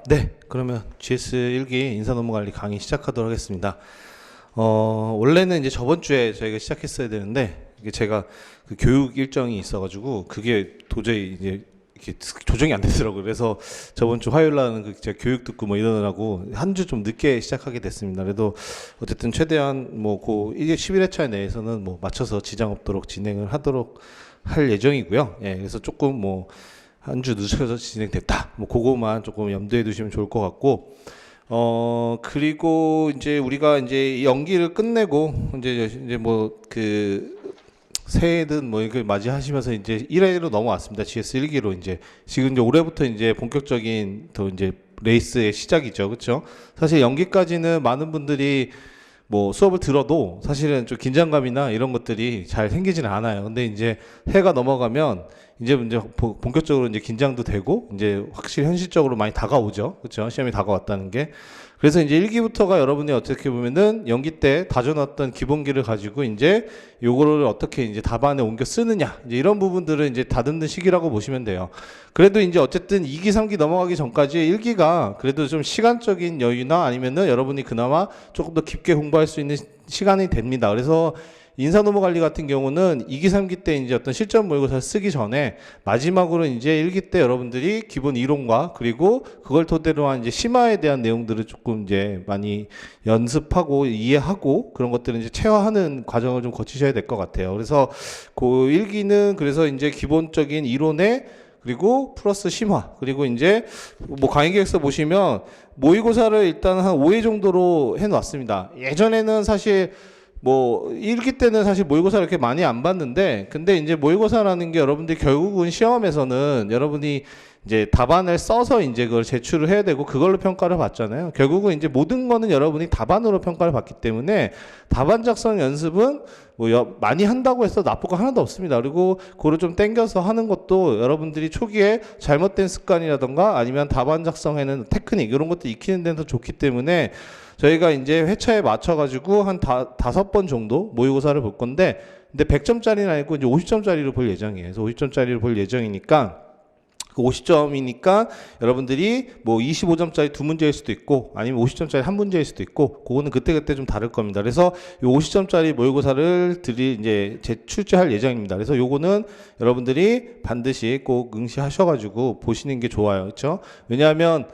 네. 그러면 GS 1기 인사노무관리 강의 시작하도록 하겠습니다. 원래는 이제 저번 주에 저희가 시작했어야 되는데, 이게 제가 그 교육 일정이 있어가지고, 그게 도저히 이제 이렇게 조정이 안 되더라고요. 그래서 저번 주 화요일 날은 그 제가 교육 듣고 뭐 이러느라고 한 주 좀 늦게 시작하게 됐습니다. 그래도 어쨌든 최대한 이게 11회차 내에서는 맞춰서 지장 없도록 진행을 하도록 할 예정이고요. 예, 그래서 조금 한 주 늦춰서 진행됐다. 그거만 조금 염두에 두시면 좋을 것 같고, 그리고 이제 우리가 이제 연기를 끝내고, 새해든 이걸 맞이하시면서 이제 1회로 넘어왔습니다. GS 1기로 지금 이제 올해부터 이제 본격적인 더 이제 레이스의 시작이죠. 그렇죠? 사실 연기까지는 많은 분들이 수업을 들어도 사실은 좀 긴장감이나 이런 것들이 잘 생기지는 않아요. 근데 이제 해가 넘어가면 이제 본격적으로 이제 긴장도 되고 이제 확실히 현실적으로 많이 다가오죠. 그렇죠? 시험이 다가왔다는 게. 그래서 이제 1기부터가 여러분이 어떻게 보면은 연기 때 다져놨던 기본기를 가지고 이제 요거를 어떻게 이제 답안에 옮겨 쓰느냐, 이제 이런 부분들을 이제 다듬는 시기라고 보시면 돼요. 그래도 이제 어쨌든 2기, 3기 넘어가기 전까지 1기가 그래도 좀 시간적인 여유나 아니면은 여러분이 그나마 조금 더 깊게 공부할 수 있는 시간이 됩니다. 그래서 인사노무관리 같은 경우는 2기, 3기 때 이제 어떤 실전 모의고사를 쓰기 전에 마지막으로 이제 1기 때 여러분들이 기본 이론과 그리고 그걸 토대로 한 이제 심화에 대한 내용들을 조금 이제 많이 연습하고 이해하고 그런 것들을 이제 체화하는 과정을 좀 거치셔야 될 것 같아요. 그래서 그 1기는 그래서 이제 기본적인 이론에 그리고 플러스 심화, 그리고 이제 강의 계획서 보시면 모의고사를 일단 한 5회 정도로 해놨습니다. 예전에는 사실 1기 때는 사실 모의고사를 이렇게 많이 안 봤는데, 근데 이제 모의고사라는 게 여러분들이 결국은 시험에서는 여러분이 이제 답안을 써서 이제 그걸 제출을 해야 되고 그걸로 평가를 받잖아요. 결국은 이제 모든 거는 여러분이 답안으로 평가를 받기 때문에 답안 작성 연습은 많이 한다고 해서 나쁠 거 하나도 없습니다. 그리고 그거를 좀 땡겨서 하는 것도 여러분들이 초기에 잘못된 습관이라던가 아니면 답안 작성에는 테크닉 이런 것도 익히는 데는 더 좋기 때문에 저희가 이제 회차에 맞춰가지고 한 5번 정도 모의고사를 볼 건데, 근데 100점짜리는 아니고 이제 50점짜리로 볼 예정이에요. 그래서 50점짜리로 볼 예정이니까, 그 50점이니까 여러분들이 25점짜리 2문제일 수도 있고 아니면 50점짜리 1문제일 수도 있고, 그거는 그때그때 좀 다를 겁니다. 그래서 이 50점짜리 모의고사를 이제 출제할 예정입니다. 그래서 요거는 여러분들이 반드시 꼭 응시하셔가지고 보시는 게 좋아요. 그렇죠? 왜냐하면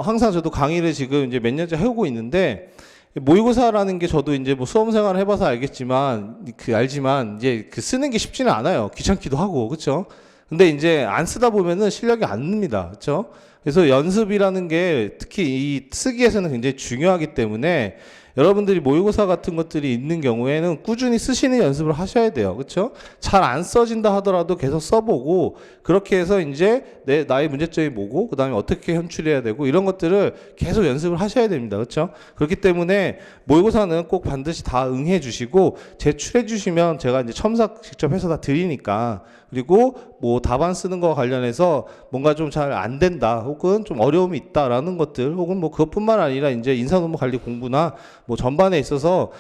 항상 저도 강의를 지금 이제 몇 년째 해오고 있는데, 모의고사라는 게 저도 이제 수험 생활을 해봐서 알지만 이제 쓰는 게 쉽지는 않아요. 귀찮기도 하고, 그렇죠? 근데 이제 안 쓰다 보면은 실력이 안 늡니다. 그렇죠? 그래서 연습이라는 게 특히 이 쓰기에서는 굉장히 중요하기 때문에 여러분들이 모의고사 같은 것들이 있는 경우에는 꾸준히 쓰시는 연습을 하셔야 돼요. 그렇죠? 잘 안 써진다 하더라도 계속 써보고, 그렇게 해서 이제 나의 문제점이 뭐고 그다음에 어떻게 현출해야 되고 이런 것들을 계속 연습을 하셔야 됩니다. 그렇죠? 그렇기 때문에 모의고사는 꼭 반드시 다 응해 주시고 제출해 주시면 제가 이제 첨삭 직접 해서 다 드리니까, 그리고 답안 쓰는 거와 관련해서 뭔가 좀 잘 안 된다 혹은 좀 어려움이 있다라는 것들, 혹은 그것뿐만 아니라 이제 인사노무 관리 공부나 전반에 있어서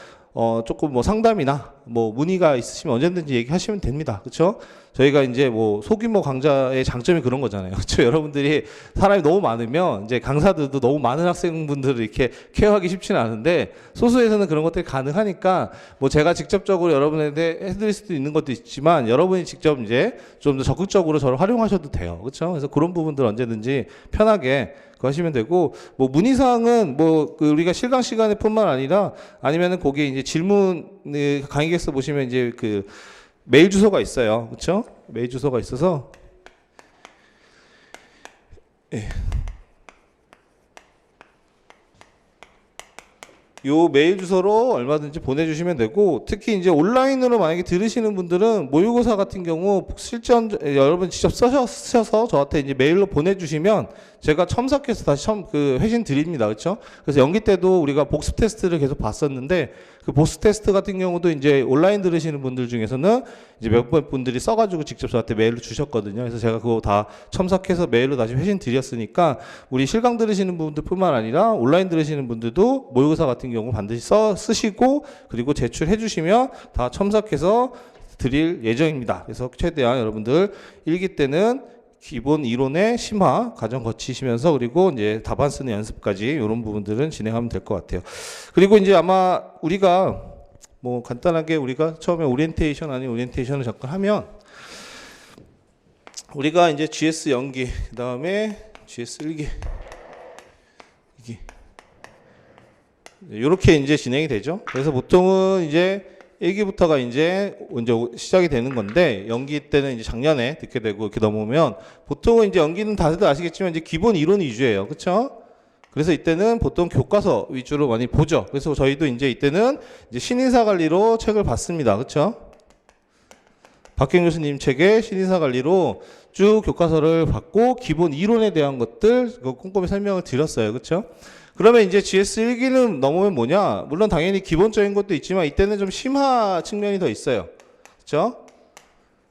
조금 상담이나 문의가 있으시면 언제든지 얘기하시면 됩니다. 그렇죠? 저희가 이제 소규모 강좌의 장점이 그런 거잖아요. 그렇죠? 여러분들이 사람이 너무 많으면 이제 강사들도 너무 많은 학생분들을 이렇게 케어하기 쉽지는 않은데, 소수에서는 그런 것들이 가능하니까 제가 직접적으로 여러분한테 해드릴 수도 있는 것도 있지만 여러분이 직접 이제 좀 더 적극적으로 저를 활용하셔도 돼요. 그렇죠? 그래서 그런 부분들 언제든지 편하게 그거 하시면 되고, 문의사항은 우리가 실강 시간에 뿐만 아니라 아니면은 거기에 이제 질문 강의 계획서 보시면 이제 그 메일 주소가 있어요. 그렇죠? 메일 주소가 있어서 요 메일 주소로 얼마든지 보내주시면 되고, 특히 이제 온라인으로 만약에 들으시는 분들은 모의고사 같은 경우 실전 여러분 직접 쓰셔서 저한테 이제 메일로 보내주시면 제가 첨삭해서 다시 회신 드립니다. 그렇죠? 그래서 연기 때도 우리가 복습 테스트를 계속 봤었는데, 그 복습 테스트 같은 경우도 이제 온라인 들으시는 분들 중에서는 이제 몇몇 분들이 써가지고 직접 저한테 메일로 주셨거든요. 그래서 제가 그거 다 첨삭해서 메일로 다시 회신 드렸으니까, 우리 실강 들으시는 분들뿐만 아니라 온라인 들으시는 분들도 모의고사 같은 경우 반드시 쓰시고 그리고 제출해 주시면 다 첨삭해서 드릴 예정입니다. 그래서 최대한 여러분들 1기 때는 기본 이론의 심화 과정 거치시면서 그리고 이제 답안 쓰는 연습까지 이런 부분들은 진행하면 될 것 같아요. 그리고 이제 아마 우리가 뭐 간단하게 우리가 처음에 오리엔테이션 아닌 오리엔테이션을 잠깐 하면 우리가 이제 GS 연기 그다음에 GS 일기 이렇게 이제 진행이 되죠. 그래서 보통은 이제 1기부터가 이제 시작이 되는 건데 연기 때는 이제 작년에 듣게 되고 이렇게 넘어오면 보통은 이제 연기는 다들 아시겠지만 이제 기본 이론 위주예요. 그렇죠? 그래서 이때는 보통 교과서 위주로 많이 보죠. 그래서 저희도 이제 이때는 이제 신인사 관리로 책을 봤습니다. 그렇죠? 박경 교수님 책에 신인사 관리로 쭉 교과서를 받고 기본 이론에 대한 것들 꼼꼼히 설명을 드렸어요. 그렇죠? 그러면 이제 GS 1기는 넘으면 뭐냐? 물론 당연히 기본적인 것도 있지만 이때는 좀 심화 측면이 더 있어요. 그렇죠?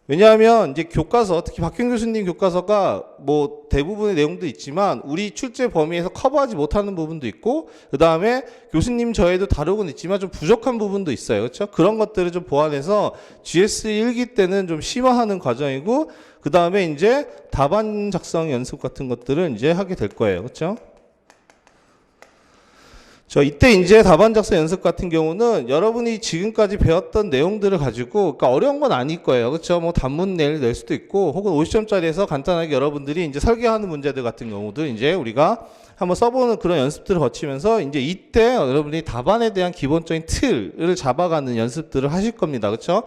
왜냐하면 이제 교과서, 특히 박형 교수님 교과서가 뭐 대부분의 내용도 있지만 우리 출제 범위에서 커버하지 못하는 부분도 있고 그 다음에 교수님 저에도 다루고는 있지만 좀 부족한 부분도 있어요. 그렇죠? 그런 것들을 좀 보완해서 GS 1기 때는 좀 심화하는 과정이고 그 다음에 이제 답안 작성 연습 같은 것들을 이제 하게 될 거예요. 그렇죠? 이때 이제 답안 작성 연습 같은 경우는 여러분이 지금까지 배웠던 내용들을 가지고, 그러니까 어려운 건 아닐 거예요. 그렇죠? 뭐 단문 낼 수도 있고, 혹은 50점짜리에서 간단하게 여러분들이 이제 설계하는 문제들 같은 경우도 이제 우리가 한번 써보는 그런 연습들을 거치면서 이제 이때 여러분이 답안에 대한 기본적인 틀을 잡아가는 연습들을 하실 겁니다. 그렇죠?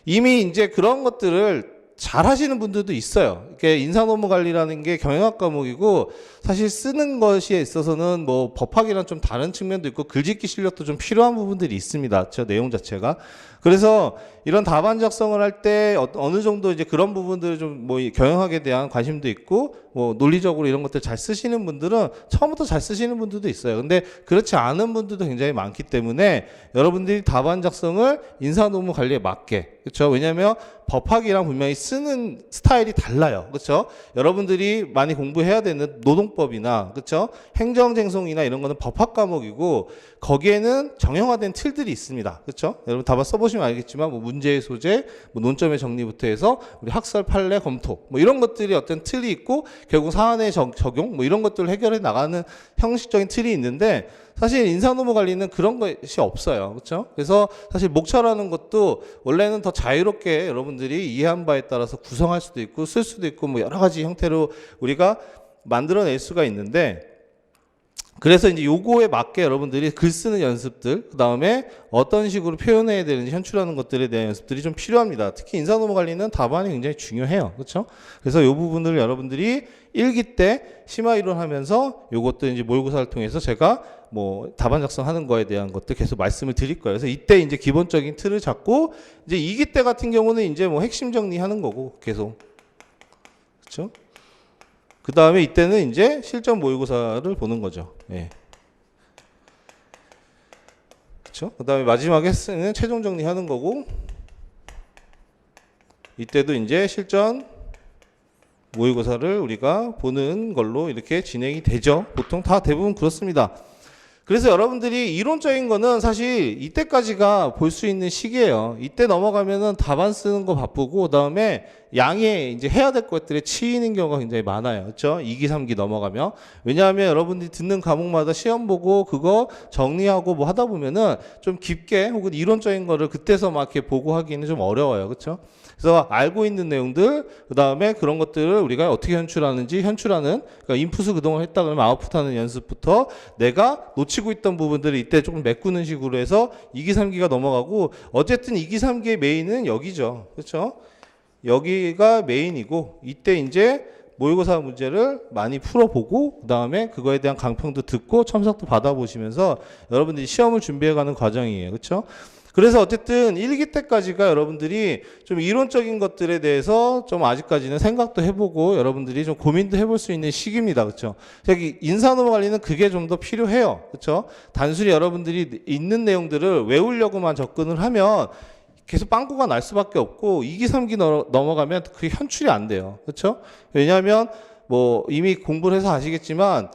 이미 이제 그런 것들을 잘 하시는 분들도 있어요. 이게 인사노무 관리라는 게 경영학 과목이고 사실 쓰는 것에 있어서는 뭐 법학이랑 좀 다른 측면도 있고 글짓기 실력도 좀 필요한 부분들이 있습니다. 저 내용 자체가. 그래서 이런 답안 작성을 할 때 어느 정도 이제 그런 부분들을 좀 뭐 경영학에 대한 관심도 있고 뭐 논리적으로 이런 것들 잘 쓰시는 분들은 처음부터 잘 쓰시는 분들도 있어요. 근데 그렇지 않은 분들도 굉장히 많기 때문에 여러분들이 답안 작성을 인사노무 관리에 맞게, 그렇죠? 왜냐하면 법학이랑 분명히 쓰는 스타일이 달라요. 그렇죠? 여러분들이 많이 공부해야 되는 노동법이나, 그렇죠? 행정쟁송이나 이런 거는 법학 과목이고 거기에는 정형화된 틀들이 있습니다. 그렇죠? 여러분 답안 써보시면 알겠지만 뭐 문제의 소재, 뭐 논점의 정리부터 해서 우리 학설 판례 검토 뭐 이런 것들이 어떤 틀이 있고 결국 사안의 적용 뭐 이런 것들을 해결해 나가는 형식적인 틀이 있는데 사실 인사노무 관리는 그런 것이 없어요. 그렇죠? 그래서 사실 목차라는 것도 원래는 더 자유롭게 여러분들이 이해한 바에 따라서 구성할 수도 있고 쓸 수도 있고 뭐 여러 가지 형태로 우리가 만들어낼 수가 있는데 그래서 이제 요거에 맞게 여러분들이 글 쓰는 연습들, 그 다음에 어떤 식으로 표현해야 되는지 현출하는 것들에 대한 연습들이 좀 필요합니다. 특히 인사노무 관리는 답안이 굉장히 중요해요. 그렇죠? 그래서 요 부분을 여러분들이 1기 때 심화 이론하면서 요것도 이제 모의고사를 통해서 제가 뭐 답안 작성하는 거에 대한 것들 계속 말씀을 드릴 거예요. 그래서 이때 이제 기본적인 틀을 잡고 이제 2기 때 같은 경우는 이제 뭐 핵심 정리하는 거고 계속. 그렇죠? 그 다음에 이때는 이제 실전 모의고사를 보는 거죠. 예. 그렇죠? 그 다음에 마지막에 쓰는 최종 정리하는 거고, 이때도 이제 실전 모의고사를 우리가 보는 걸로 이렇게 진행이 되죠. 보통 다 대부분 그렇습니다. 그래서 여러분들이 이론적인 거는 사실 이때까지가 볼 수 있는 시기예요. 이때 넘어가면은 답안 쓰는 거 바쁘고 그다음에 양에 이제 해야 될 것들에 치이는 경우가 굉장히 많아요. 그렇죠? 2기, 3기 넘어가면. 왜냐하면 여러분들이 듣는 과목마다 시험 보고 그거 정리하고 뭐 하다 보면은 좀 깊게 혹은 이론적인 거를 그때서 막 이렇게 보고 하기는 좀 어려워요. 그렇죠? 그래서 알고 있는 내용들, 그 다음에 그런 것들을 우리가 어떻게 현출하는지 현출하는, 그러니까 인풋을 그동안 했다 그러면 아웃풋하는 연습부터 내가 놓치고 있던 부분들을 이때 조금 메꾸는 식으로 해서 2기, 3기가 넘어가고 어쨌든 2기, 3기의 메인은 여기죠. 그렇죠? 여기가 메인이고 이때 이제 모의고사 문제를 많이 풀어보고 그 다음에 그거에 대한 강평도 듣고 첨삭도 받아보시면서 여러분들이 시험을 준비해가는 과정이에요. 그렇죠? 그래서 어쨌든 1기 때까지가 여러분들이 좀 이론적인 것들에 대해서 좀 아직까지는 생각도 해보고 여러분들이 좀 고민도 해볼 수 있는 시기입니다. 그렇죠? 여기 인사노무 관리는 그게 좀 더 필요해요. 그렇죠? 단순히 여러분들이 있는 내용들을 외우려고만 접근을 하면 계속 빵꾸가 날 수밖에 없고 2기, 3기 넘어가면 그게 현출이 안 돼요. 그렇죠? 왜냐하면 뭐 이미 공부를 해서 아시겠지만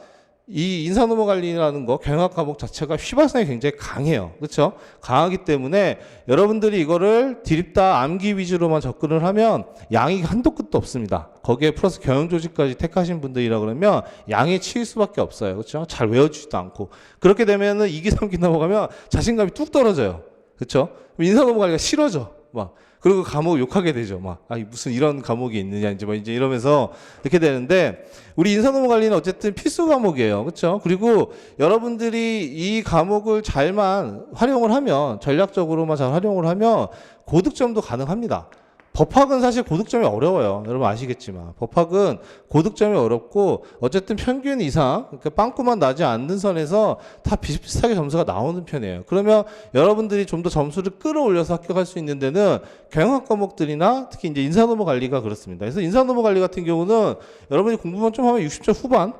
이 인사노무 관리라는 거 경영학 과목 자체가 휘발성이 굉장히 강해요. 그렇죠? 강하기 때문에 여러분들이 이거를 드립다 암기 위주로만 접근을 하면 양이 한도 끝도 없습니다. 거기에 플러스 경영조직까지 택하신 분들이라 그러면 양에 치일 수밖에 없어요. 그렇죠? 잘 외워주지도 않고. 그렇게 되면은 2기, 3기 넘어가면 자신감이 뚝 떨어져요. 그렇죠? 인사노무 관리가 싫어져. 막. 그리고 과목 욕하게 되죠. 막, 무슨 이런 과목이 있느냐, 이제 이러면서 이렇게 되는데, 우리 인사노무 관리는 어쨌든 필수 과목이에요. 그렇죠? 그리고 여러분들이 이 과목을 잘만 활용을 하면, 전략적으로만 잘 활용을 하면 고득점도 가능합니다. 법학은 사실 고득점이 어려워요. 여러분 아시겠지만 법학은 고득점이 어렵고 어쨌든 평균 이상 그러니까 빵꾸만 나지 않는 선에서 다 비슷비슷하게 점수가 나오는 편이에요. 그러면 여러분들이 좀 더 점수를 끌어올려서 합격할 수 있는 데는 경영학 과목들이나 특히 이제 인사노무 관리가 그렇습니다. 그래서 인사노무 관리 같은 경우는 여러분이 공부만 좀 하면 60점 후반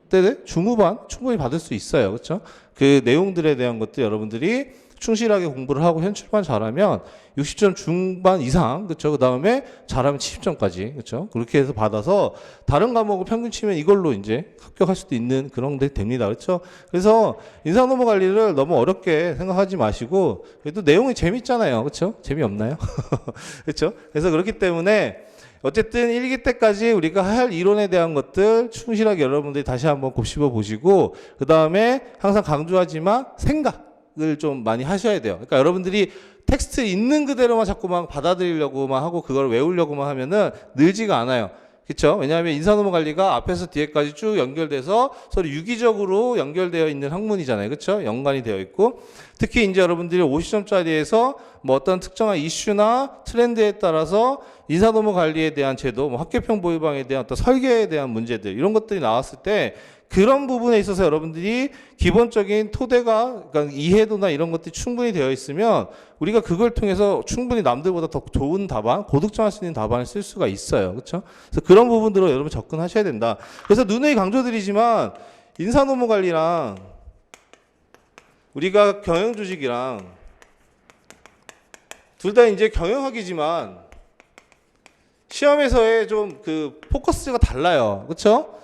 때 중후반 충분히 받을 수 있어요. 그렇죠? 그 내용들에 대한 것들 여러분들이 충실하게 공부를 하고 현출만 잘하면 60점 중반 이상, 그렇죠? 그 다음에 잘하면 70점까지, 그렇죠? 그렇게 해서 받아서 다른 과목을 평균 치면 이걸로 이제 합격할 수도 있는 그런 데 됩니다, 그렇죠? 그래서 인사노무 관리를 너무 어렵게 생각하지 마시고 그래도 내용이 재밌잖아요, 그렇죠? 재미없나요? 그렇죠? 그래서 그렇기 때문에 어쨌든 1기 때까지 우리가 할 이론에 대한 것들 충실하게 여러분들이 다시 한번 곱씹어 보시고 그 다음에 항상 강조하지만 생각을 좀 많이 하셔야 돼요. 그러니까 여러분들이 텍스트 있는 그대로만 자꾸만 받아들이려고만 하고 그걸 외우려고만 하면은 늘지가 않아요. 그렇죠? 왜냐하면 인사노무 관리가 앞에서 뒤에까지 쭉 연결돼서 서로 유기적으로 연결되어 있는 학문이잖아요. 그렇죠? 연관이 되어 있고 특히 이제 여러분들이 50점짜리에서 뭐 어떤 특정한 이슈나 트렌드에 따라서 인사노무 관리에 대한 제도, 뭐 학교평 보유방에 대한 어떤 설계에 대한 문제들 이런 것들이 나왔을 때 그런 부분에 있어서 여러분들이 기본적인 토대가 그러니까 이해도나 이런 것들이 충분히 되어 있으면 우리가 그걸 통해서 충분히 남들보다 더 좋은 답안, 고득점할 수 있는 답안을 쓸 수가 있어요. 그렇죠? 그래서 그런 부분들로 여러분 접근하셔야 된다. 그래서 누누이 강조드리지만 인사노무 관리랑 우리가 경영조직이랑 둘 다 이제 경영학이지만 시험에서의 좀 그 포커스가 달라요. 그렇죠?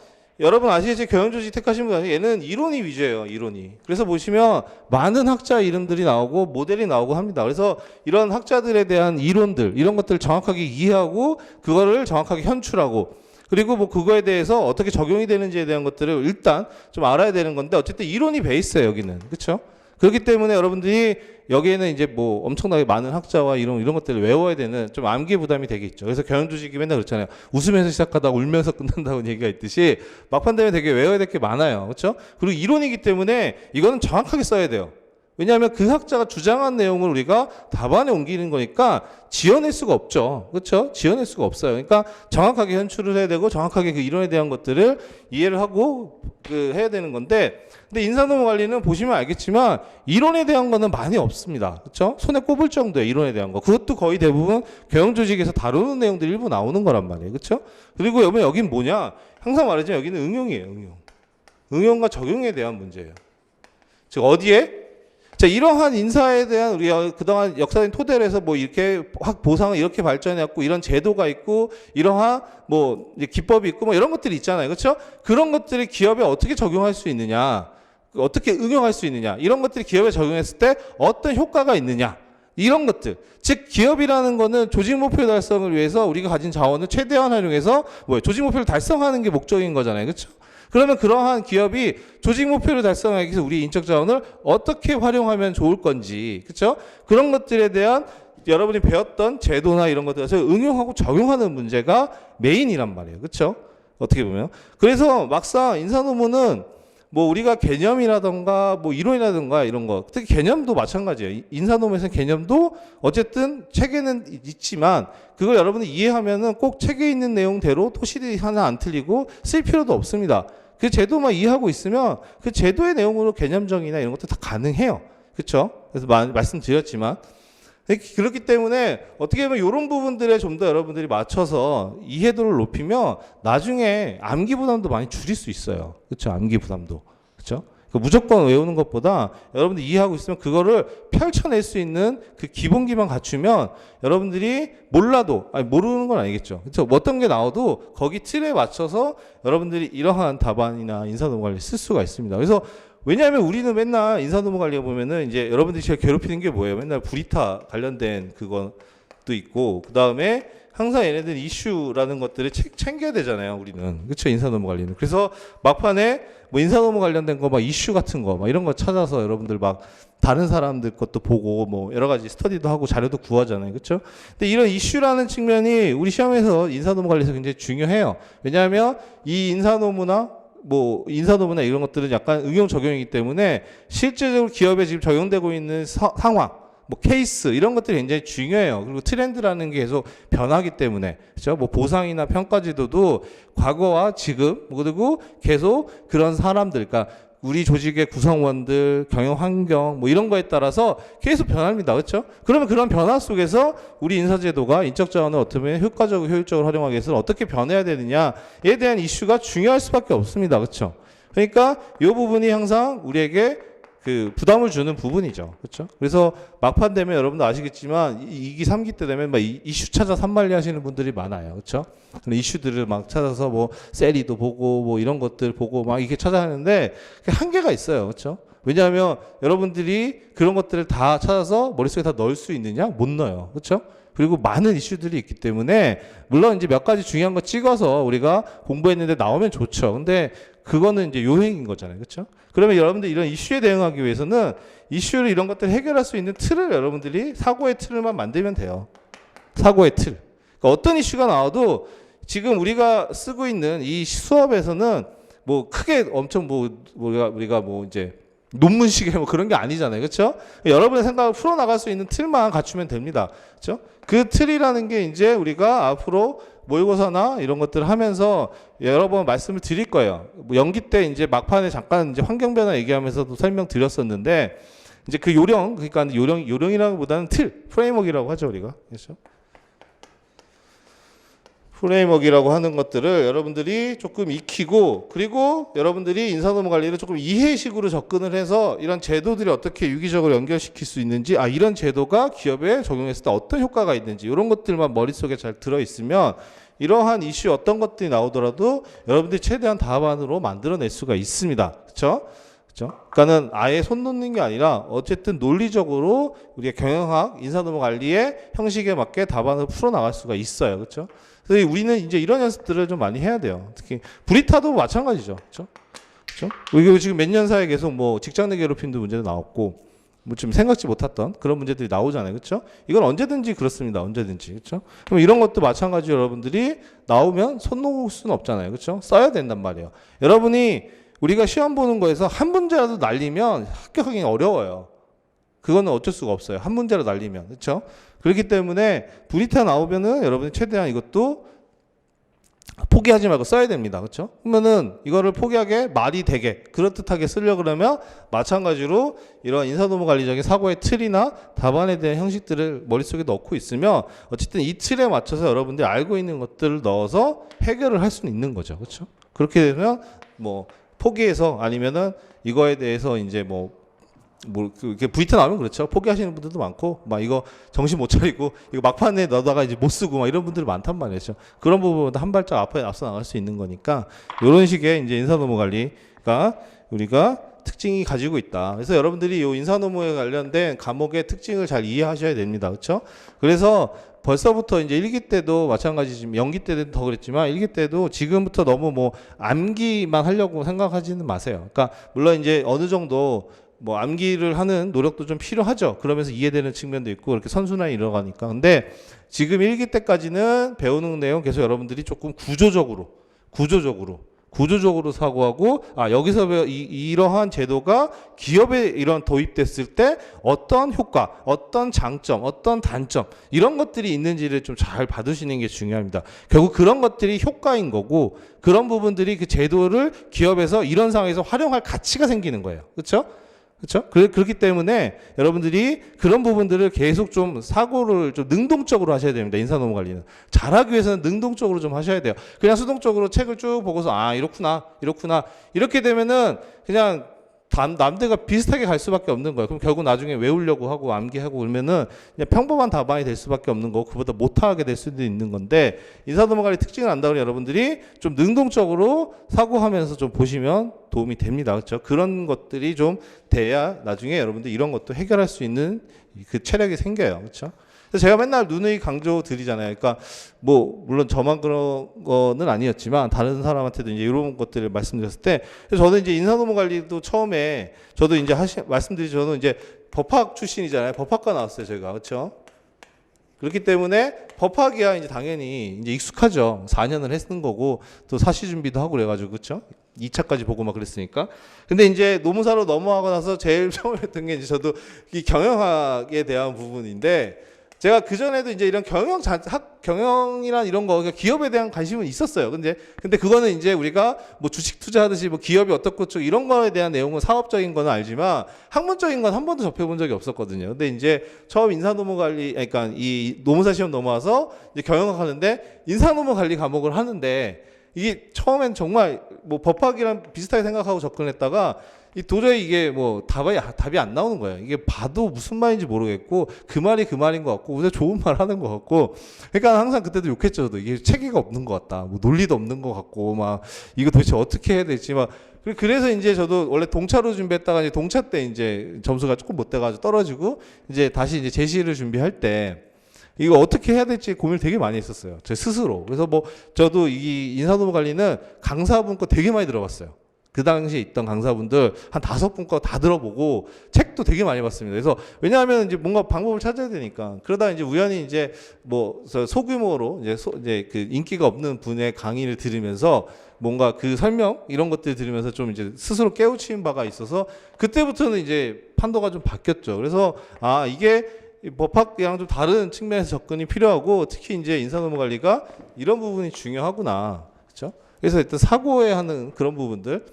여러분 아시겠지? 경영조직 택하신 분 아니에요? 얘는 이론이 위주예요. 이론이. 그래서 보시면 많은 학자 이름들이 나오고 모델이 나오고 합니다. 그래서 이런 학자들에 대한 이론들 이런 것들을 정확하게 이해하고 그거를 정확하게 현출하고 그리고 뭐 그거에 대해서 어떻게 적용이 되는지에 대한 것들을 일단 좀 알아야 되는 건데 어쨌든 이론이 베이스예요. 여기는. 그렇죠? 그렇기 때문에 여러분들이 여기에는 이제 뭐 엄청나게 많은 학자와 이런 것들을 외워야 되는 좀 암기 부담이 되게 있죠. 그래서 경영조직이 맨날 그렇잖아요. 웃으면서 시작하다가 울면서 끝난다고 얘기가 있듯이 막판 되면 되게 외워야 될 게 많아요. 그렇죠? 그리고 이론이기 때문에 이거는 정확하게 써야 돼요. 왜냐하면 그 학자가 주장한 내용을 우리가 답안에 옮기는 거니까 지어낼 수가 없죠. 그렇죠? 지어낼 수가 없어요. 그러니까 정확하게 현출을 해야 되고 정확하게 그 이론에 대한 것들을 이해를 하고 해야 되는 건데 근데 인사노무 관리는 보시면 알겠지만 이론에 대한 거는 많이 없습니다. 그렇죠? 손에 꼽을 정도의 이론에 대한 거. 그것도 거의 대부분 경영조직에서 다루는 내용들이 일부 나오는 거란 말이에요. 그렇죠? 그리고 여긴 뭐냐? 항상 말하지만 여기는 응용이에요. 응용. 응용과 적용에 대한 문제예요. 즉 어디에? 자, 이러한 인사에 대한 우리 그동안 역사적인 토대로 해서 뭐 이렇게 보상을 이렇게 발전해왔고 이런 제도가 있고 이러한 뭐 기법이 있고 뭐 이런 것들이 있잖아요. 그렇죠? 그런 것들이 기업에 어떻게 적용할 수 있느냐, 어떻게 응용할 수 있느냐, 이런 것들이 기업에 적용했을 때 어떤 효과가 있느냐, 이런 것들. 즉 기업이라는 거는 조직 목표 달성을 위해서 우리가 가진 자원을 최대한 활용해서 조직 목표를 달성하는 게 목적인 거잖아요. 그렇죠? 그러면 그러한 기업이 조직 목표를 달성하기 위해서 우리 인적 자원을 어떻게 활용하면 좋을 건지, 그렇죠? 그런 것들에 대한 여러분이 배웠던 제도나 이런 것들에서 응용하고 적용하는 문제가 메인이란 말이에요, 그렇죠? 어떻게 보면. 그래서 막상 인사노무는 뭐 우리가 개념이라던가 뭐 이론이라던가 이런 거, 특히 개념도 마찬가지예요. 인사노무에서는 개념도 어쨌든 책에는 있지만 그걸 여러분이 이해하면은 꼭 책에 있는 내용대로 토실이 하나 안 틀리고 쓸 필요도 없습니다. 그 제도만 이해하고 있으면 그 제도의 내용으로 개념정의나 이런 것도 다 가능해요. 그렇죠? 그래서 말씀드렸지만 그렇기 때문에 어떻게 보면 이런 부분들에 좀 더 여러분들이 맞춰서 이해도를 높이면 나중에 암기 부담도 많이 줄일 수 있어요. 그렇죠? 암기 부담도. 그렇죠? 그 무조건 외우는 것보다 여러분들 이해하고 있으면 그거를 펼쳐낼 수 있는 그 기본기만 갖추면 여러분들이 몰라도, 아니 모르는 건 아니겠죠. 그렇죠? 뭐 어떤 게 나와도 거기 틀에 맞춰서 여러분들이 이러한 답안이나 인사동관리 쓸 수가 있습니다. 그래서 왜냐하면 우리는 맨날 인사동관리에 보면은 이제 여러분들이 제일 괴롭히는 게 뭐예요? 맨날 브리타 관련된 그것도 있고, 그 다음에 항상 얘네들 이슈라는 것들을 챙겨야 되잖아요, 우리는. 그렇죠? 인사노무 관리는. 그래서 막판에 뭐 인사노무 관련된 거 막 이슈 같은 거 막 이런 거 찾아서 여러분들 막 다른 사람들 것도 보고 뭐 여러 가지 스터디도 하고 자료도 구하잖아요. 그렇죠? 근데 이런 이슈라는 측면이 우리 시험에서 인사노무 관리에서 굉장히 중요해요. 왜냐하면 이 인사노무나 이런 것들은 약간 응용 적용이기 때문에 실제적으로 기업에 지금 적용되고 있는 상황, 뭐 케이스 이런 것들이 굉장히 중요해요. 그리고 트렌드라는 게 계속 변하기 때문에, 그렇죠? 뭐 보상이나 평가 제도도 과거와 지금, 그리고 계속 그런 사람들, 그러니까 우리 조직의 구성원들, 경영 환경 뭐 이런 거에 따라서 계속 변합니다. 그렇죠? 그러면 그런 변화 속에서 우리 인사제도가 인적 자원을 어떻게 효과적으로 효율적으로 활용하기 위해서 어떻게 변해야 되느냐에 대한 이슈가 중요할 수밖에 없습니다. 그렇죠? 그러니까 이 부분이 항상 우리에게 그 부담을 주는 부분이죠. 그렇죠? 그래서 막판 되면 여러분도 아시겠지만 2기, 3기 때 되면 막 이슈 찾아 산만리 하시는 분들이 많아요. 그렇죠? 이슈들을 막 찾아서 뭐 셀리도 보고 뭐 이런 것들 보고 막 이렇게 찾아하는데 한계가 있어요. 그렇죠? 왜냐하면 여러분들이 그런 것들을 다 찾아서 머릿속에 다 넣을 수 있느냐? 못 넣어요. 그렇죠? 그리고 많은 이슈들이 있기 때문에 물론 이제 몇 가지 중요한 거 찍어서 우리가 공부했는데 나오면 좋죠. 근데 그거는 이제 요행인 거잖아요. 그렇죠? 그러면 여러분들 이런 이슈에 대응하기 위해서는 이슈를 이런 것들을 해결할 수 있는 틀을 여러분들이 사고의 틀만 만들면 돼요. 사고의 틀. 그러니까 어떤 이슈가 나와도 지금 우리가 쓰고 있는 이 수업에서는 뭐 크게 엄청 우리가 뭐 이제 논문식의 뭐 그런 게 아니잖아요. 그렇죠? 여러분의 생각을 풀어나갈 수 있는 틀만 갖추면 됩니다. 그렇죠? 그 틀이라는 게 이제 우리가 앞으로 모의고사나 이런 것들을 하면서 여러 번 말씀을 드릴 거예요. 뭐 연기 때 이제 막판에 잠깐 이제 환경 변화 얘기하면서도 설명드렸었는데 이제 그 요령, 그러니까 요령이라기보다는 틀, 프레임워크라고 하죠, 우리가. 그렇죠? 프레임워크라고 하는 것들을 여러분들이 조금 익히고, 그리고 여러분들이 인사노무 관리를 조금 이해식으로 접근을 해서 이런 제도들이 어떻게 유기적으로 연결시킬 수 있는지, 이런 제도가 기업에 적용했을 때 어떤 효과가 있는지 이런 것들만 머릿속에 잘 들어있으면 이러한 이슈 어떤 것들이 나오더라도 여러분들이 최대한 답안으로 만들어낼 수가 있습니다. 그렇죠? 그렇죠? 그러니까는 아예 손 놓는 게 아니라 어쨌든 논리적으로 우리의 경영학, 인사노무 관리의 형식에 맞게 답안을 풀어나갈 수가 있어요. 그렇죠? 그래서 우리는 이제 이런 연습들을 좀 많이 해야 돼요. 특히 브리타도 마찬가지죠. 그렇죠? 그렇죠? 이게 지금 몇 년 사이에 계속 뭐 직장 내 괴롭힘도 문제도 나왔고 뭐 좀 생각지 못했던 그런 문제들이 나오잖아요. 그렇죠? 이건 언제든지 그렇습니다. 언제든지. 그렇죠? 그럼 이런 것도 마찬가지로 여러분들이 나오면 손 놓을 수는 없잖아요. 그렇죠? 써야 된단 말이에요. 여러분이 우리가 시험 보는 거에서 한 문제라도 날리면 합격하기 어려워요. 그거는 어쩔 수가 없어요. 한 문제로 날리면. 그렇죠? 그렇기 때문에 브리타 나오면은 여러분이 최대한 이것도 포기하지 말고 써야 됩니다. 그렇죠? 그러면은 이거를 포기하게 말이 되게 그럴듯하게 쓰려고 그러면 마찬가지로 이런 인사노무 관리적인 사고의 틀이나 답안에 대한 형식들을 머릿속에 넣고 있으면 어쨌든 이 틀에 맞춰서 여러분들이 알고 있는 것들을 넣어서 해결을 할 수는 있는 거죠. 그렇죠? 그렇게 되면 뭐 포기해서 아니면은 이거에 대해서 이제 이렇게 브리타 나오면 그렇죠. 포기하시는 분들도 많고, 막 이거 정신 못 차리고, 이거 막판에 넣다가 이제 못 쓰고, 막 이런 분들이 많단 말이죠. 그런 부분보다 한 발짝 앞에 앞서 나갈 수 있는 거니까, 이런 식의 이제 인사노무 관리가 우리가 특징이 가지고 있다. 그래서 여러분들이 이 인사노무에 관련된 과목의 특징을 잘 이해하셔야 됩니다. 그렇죠? 그래서 벌써부터 이제 1기 때도 마찬가지지만 연기 때도 더 그랬지만 1기 때도 지금부터 너무 뭐 암기만 하려고 생각하지는 마세요. 그러니까 물론 이제 어느 정도 뭐 암기를 하는 노력도 좀 필요하죠. 그러면서 이해되는 측면도 있고 그렇게 선순환이 일어가니까. 근데 지금 1기 때까지는 배우는 내용 계속 여러분들이 조금 구조적으로 사고하고 여기서 이러한 제도가 기업에 이런 도입됐을 때 어떤 효과, 어떤 장점, 어떤 단점 이런 것들이 있는지를 좀 잘 봐두시는 게 중요합니다. 결국 그런 것들이 효과인 거고 그런 부분들이 그 제도를 기업에서 이런 상황에서 활용할 가치가 생기는 거예요. 그렇죠? 그렇죠? 그렇기 때문에 여러분들이 그런 부분들을 계속 좀 사고를 좀 능동적으로 하셔야 됩니다. 인사노무 관리는. 잘하기 위해서는 능동적으로 좀 하셔야 돼요. 그냥 수동적으로 책을 쭉 보고서 이렇구나 이렇게 되면은 그냥 남들과 비슷하게 갈 수밖에 없는 거예요. 그럼 결국 나중에 외우려고 하고 암기하고 그러면은 그냥 평범한 답안이 될 수밖에 없는 거고 그보다 못하게 될 수도 있는 건데 인사도모관리 특징을 안다고 여러분들이 좀 능동적으로 사고하면서 좀 보시면 도움이 됩니다. 그렇죠? 그런 것들이 좀 돼야 나중에 여러분들 이런 것도 해결할 수 있는 그 체력이 생겨요. 그렇죠? 그래서 제가 맨날 누누이 강조 드리잖아요. 그러니까 뭐 물론 저만 그런 거는 아니었지만 다른 사람한테도 이제 이런 것들을 말씀드렸을 때 저도 이제 인사노무 관리도 처음에 저도 이제 말씀드리죠. 저는 이제 법학 출신이잖아요. 법학과 나왔어요, 제가. 그렇죠? 그렇기 때문에 법학이야 이제 당연히 이제 익숙하죠. 4년을 했는 거고 또 사시 준비도 하고 그래가지고 그렇죠? 2차까지 보고 막 그랬으니까. 근데 이제 노무사로 넘어가고 나서 제일 처음 했던 게 이제 저도 이 경영학에 대한 부분인데 제가 그전에도 이제 이런 경영이란 이런 거, 기업에 대한 관심은 있었어요. 근데 그거는 이제 우리가 뭐 주식 투자하듯이 뭐 기업이 어떻고 이런 거에 대한 내용은 사업적인 거는 알지만 학문적인 건 한 번도 접해본 적이 없었거든요. 근데 이제 처음 인사노무 관리, 그러니까 이 노무사 시험 넘어와서 이제 경영학 하는데 인사노무 관리 과목을 하는데 이게 처음엔 정말 뭐 법학이랑 비슷하게 생각하고 접근했다가 도저히 이게 뭐 답이 안 나오는 거예요. 이게 봐도 무슨 말인지 모르겠고 그 말이 그 말인 것 같고 우리가 좋은 말 하는 것 같고 그러니까 항상 그때도 욕했죠. 저도 이게 체계가 없는 것 같다. 뭐 논리도 없는 것 같고 막 이거 도대체 어떻게 해야 될지 막 그래서 이제 저도 원래 동차로 준비했다가 이제 동차 때 이제 점수가 조금 못 돼가지고 떨어지고 이제 다시 이제 제시를 준비할 때 이거 어떻게 해야 될지 고민을 되게 많이 했었어요. 제 스스로. 그래서 뭐 저도 이 인사노무 관리는 강사분 거 되게 많이 들어봤어요. 그 당시에 있던 강사분들 한 5분 거 다 들어보고 책도 되게 많이 봤습니다. 그래서 왜냐하면 이제 뭔가 방법을 찾아야 되니까 그러다 이제 우연히 이제 뭐 소규모로 이제 그 인기가 없는 분의 강의를 들으면서 뭔가 그 설명 이런 것들 들으면서 좀 이제 스스로 깨우친 바가 있어서 그때부터는 이제 판도가 좀 바뀌었죠. 그래서 이게 법학이랑 좀 다른 측면에서 접근이 필요하고 특히 이제 인사노무 관리가 이런 부분이 중요하구나. 그렇죠? 그래서 일단 사고에 하는 그런 부분들.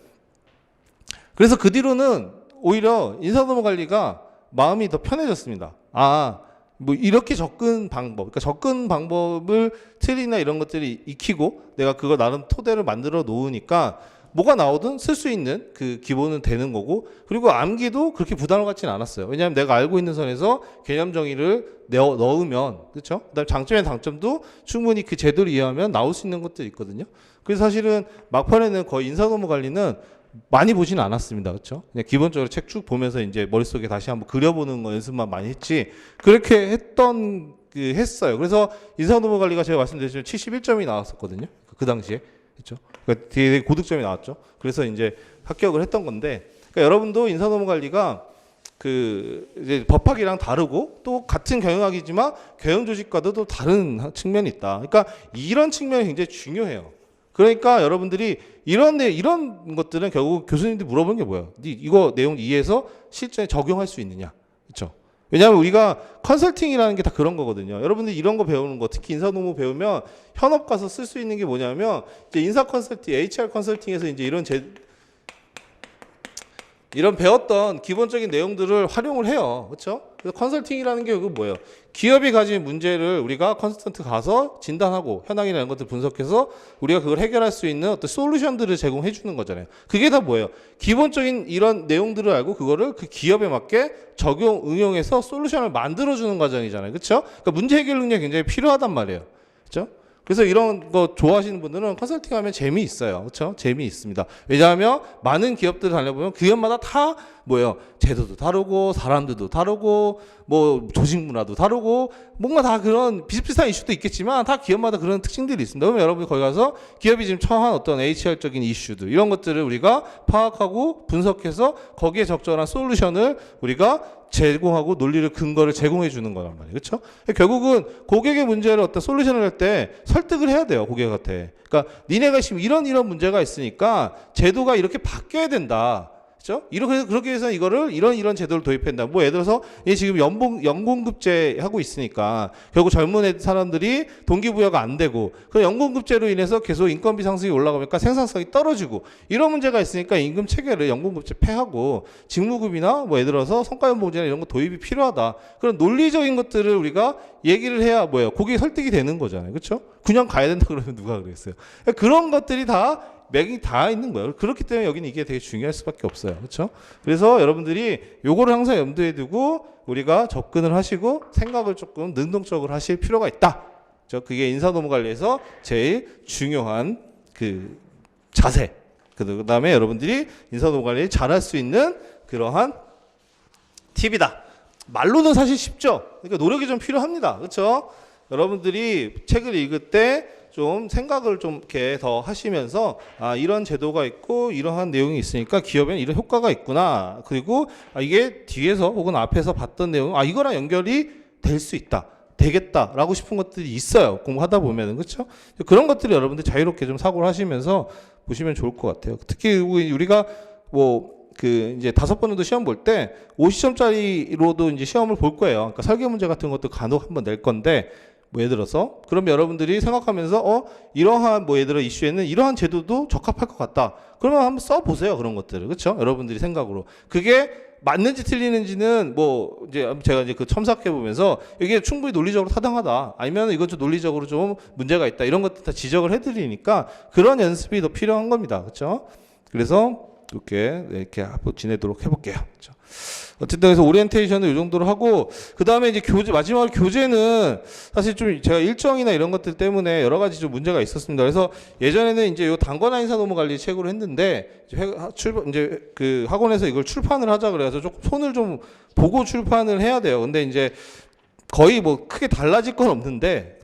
그래서 그 뒤로는 오히려 인사노무 관리가 마음이 더 편해졌습니다. 뭐 이렇게 접근 방법, 그러니까 접근 방법을 틀이나 이런 것들이 익히고 내가 그거 나름 토대를 만들어 놓으니까 뭐가 나오든 쓸 수 있는 그 기본은 되는 거고 그리고 암기도 그렇게 부담을 갖지는 않았어요. 왜냐하면 내가 알고 있는 선에서 개념 정의를 넣으면 그렇죠? 그다음 장점의 장점도 충분히 그 제도를 이해하면 나올 수 있는 것들이 있거든요. 그래서 사실은 막판에는 거의 인사노무 관리는 많이 보지는 않았습니다. 그렇죠? 그냥 기본적으로 책 쭉 보면서 이제 머릿속에 다시 한번 그려보는 거 연습만 많이 했지 그렇게 했어요. 그래서 인사노무 관리가 제가 말씀드렸지만 71점이 나왔었거든요. 그 당시에. 그렇죠? 그러니까 되게 고득점이 나왔죠. 그래서 이제 합격을 했던 건데 그러니까 여러분도 인사노무 관리가 그 이제 법학이랑 다르고 또 같은 경영학이지만 경영 조직과도 또 다른 측면이 있다. 그러니까 이런 측면이 굉장히 중요해요. 그러니까 여러분들이 이런 것들은 결국 교수님들 물어보는 게 뭐예요? 이거 내용 이해해서 실전에 적용할 수 있느냐? 그렇죠? 왜냐하면 우리가 컨설팅이라는 게 다 그런 거거든요. 여러분들 이런 거 배우는 거, 특히 인사노무 배우면 현업 가서 쓸 수 있는 게 뭐냐면 이제 인사 컨설팅, HR 컨설팅에서 이제 이런 배웠던 기본적인 내용들을 활용을 해요. 그렇죠? 그래서 컨설팅이라는 게 뭐예요? 기업이 가진 문제를 우리가 컨설턴트 가서 진단하고 현황이나 이런 것들 분석해서 우리가 그걸 해결할 수 있는 어떤 솔루션들을 제공해 주는 거잖아요. 그게 다 뭐예요? 기본적인 이런 내용들을 알고 그거를 그 기업에 맞게 응용해서 솔루션을 만들어 주는 과정이잖아요. 그렇죠? 그러니까 문제 해결 능력이 굉장히 필요하단 말이에요. 그렇죠? 그래서 이런 거 좋아하시는 분들은 컨설팅 하면 재미있어요. 그렇죠? 재미있습니다. 왜냐하면 많은 기업들을 다녀보면 기업마다 다 뭐예요? 제도도 다르고 사람들도 다르고 뭐 조직 문화도 다르고 뭔가 다 그런 비슷비슷한 이슈도 있겠지만 다 기업마다 그런 특징들이 있습니다. 그러면 여러분이 거기 가서 기업이 지금 처한 어떤 HR적인 이슈들 이런 것들을 우리가 파악하고 분석해서 거기에 적절한 솔루션을 우리가 제공하고 논리를 근거를 제공해 주는 거란 말이에요. 그렇죠? 결국은 고객의 문제를 어떤 솔루션을 할 때 설득을 해야 돼요. 고객한테. 그러니까 니네가 지금 이런 문제가 있으니까 제도가 이렇게 바뀌어야 된다. 그렇죠? 그렇게 해서 이거를 이런 제도를 도입한다. 뭐 예를 들어서 얘 지금 연공급제 하고 있으니까 결국 젊은 사람들이 동기부여가 안 되고 그 연공급제로 인해서 계속 인건비 상승이 올라가니까 생산성이 떨어지고 이런 문제가 있으니까 임금 체계를 연공급제 폐하고 직무급이나 뭐 예를 들어서 성과연봉제나 이런 거 도입이 필요하다. 그런 논리적인 것들을 우리가 얘기를 해야 고객이 설득이 되는 거잖아요. 그렇죠? 그냥 가야 된다 그러면 누가 그러겠어요. 그런 것들이 다 맥이 다 있는 거예요. 그렇기 때문에 여기는 이게 되게 중요할 수밖에 없어요. 그렇죠? 그래서 여러분들이 요거를 항상 염두에 두고 우리가 접근을 하시고 생각을 조금 능동적으로 하실 필요가 있다. 그게 인사노무 관리에서 제일 중요한 그 자세. 그 다음에 여러분들이 인사노무 관리 잘할 수 있는 그러한 팁이다. 말로는 사실 쉽죠. 그러니까 노력이 좀 필요합니다. 그렇죠? 여러분들이 책을 읽을 때 좀 생각을 좀 이렇게 더 하시면서 이런 제도가 있고 이러한 내용이 있으니까 기업에는 이런 효과가 있구나. 그리고 이게 뒤에서 혹은 앞에서 봤던 내용 이거랑 연결이 될 수 있다. 되겠다라고 싶은 것들이 있어요. 공부하다 보면은. 그렇죠? 그런 것들이 여러분들 자유롭게 좀 사고를 하시면서 보시면 좋을 것 같아요. 특히 우리가 이제 5번 정도 시험 볼 때 50점짜리로도 이제 시험을 볼 거예요. 그러니까 설계 문제 같은 것도 간혹 한번 낼 건데, 예를 들어서, 그럼 여러분들이 생각하면서, 이러한, 예를 들어 이슈에는 이러한 제도도 적합할 것 같다. 그러면 한번 써보세요. 그런 것들을. 그렇죠? 여러분들이 생각으로. 그게 맞는지 틀리는지는 이제 제가 이제 첨삭해보면서 이게 충분히 논리적으로 타당하다. 아니면 이건 좀 논리적으로 좀 문제가 있다. 이런 것들 다 지적을 해드리니까 그런 연습이 더 필요한 겁니다. 그렇죠? 그래서 이렇게 앞으로 지내도록 해볼게요. 그렇죠? 어쨌든 그래서 오리엔테이션을 이 정도로 하고, 그 다음에 이제 마지막으로 교재는 사실 좀 제가 일정이나 이런 것들 때문에 여러 가지 좀 문제가 있었습니다. 그래서 예전에는 이제 요 단권화 인사노무 관리 책으로 했는데, 이제 그 학원에서 이걸 출판을 하자 그래서 조금 손을 좀 보고 출판을 해야 돼요. 근데 이제 거의 크게 달라질 건 없는데,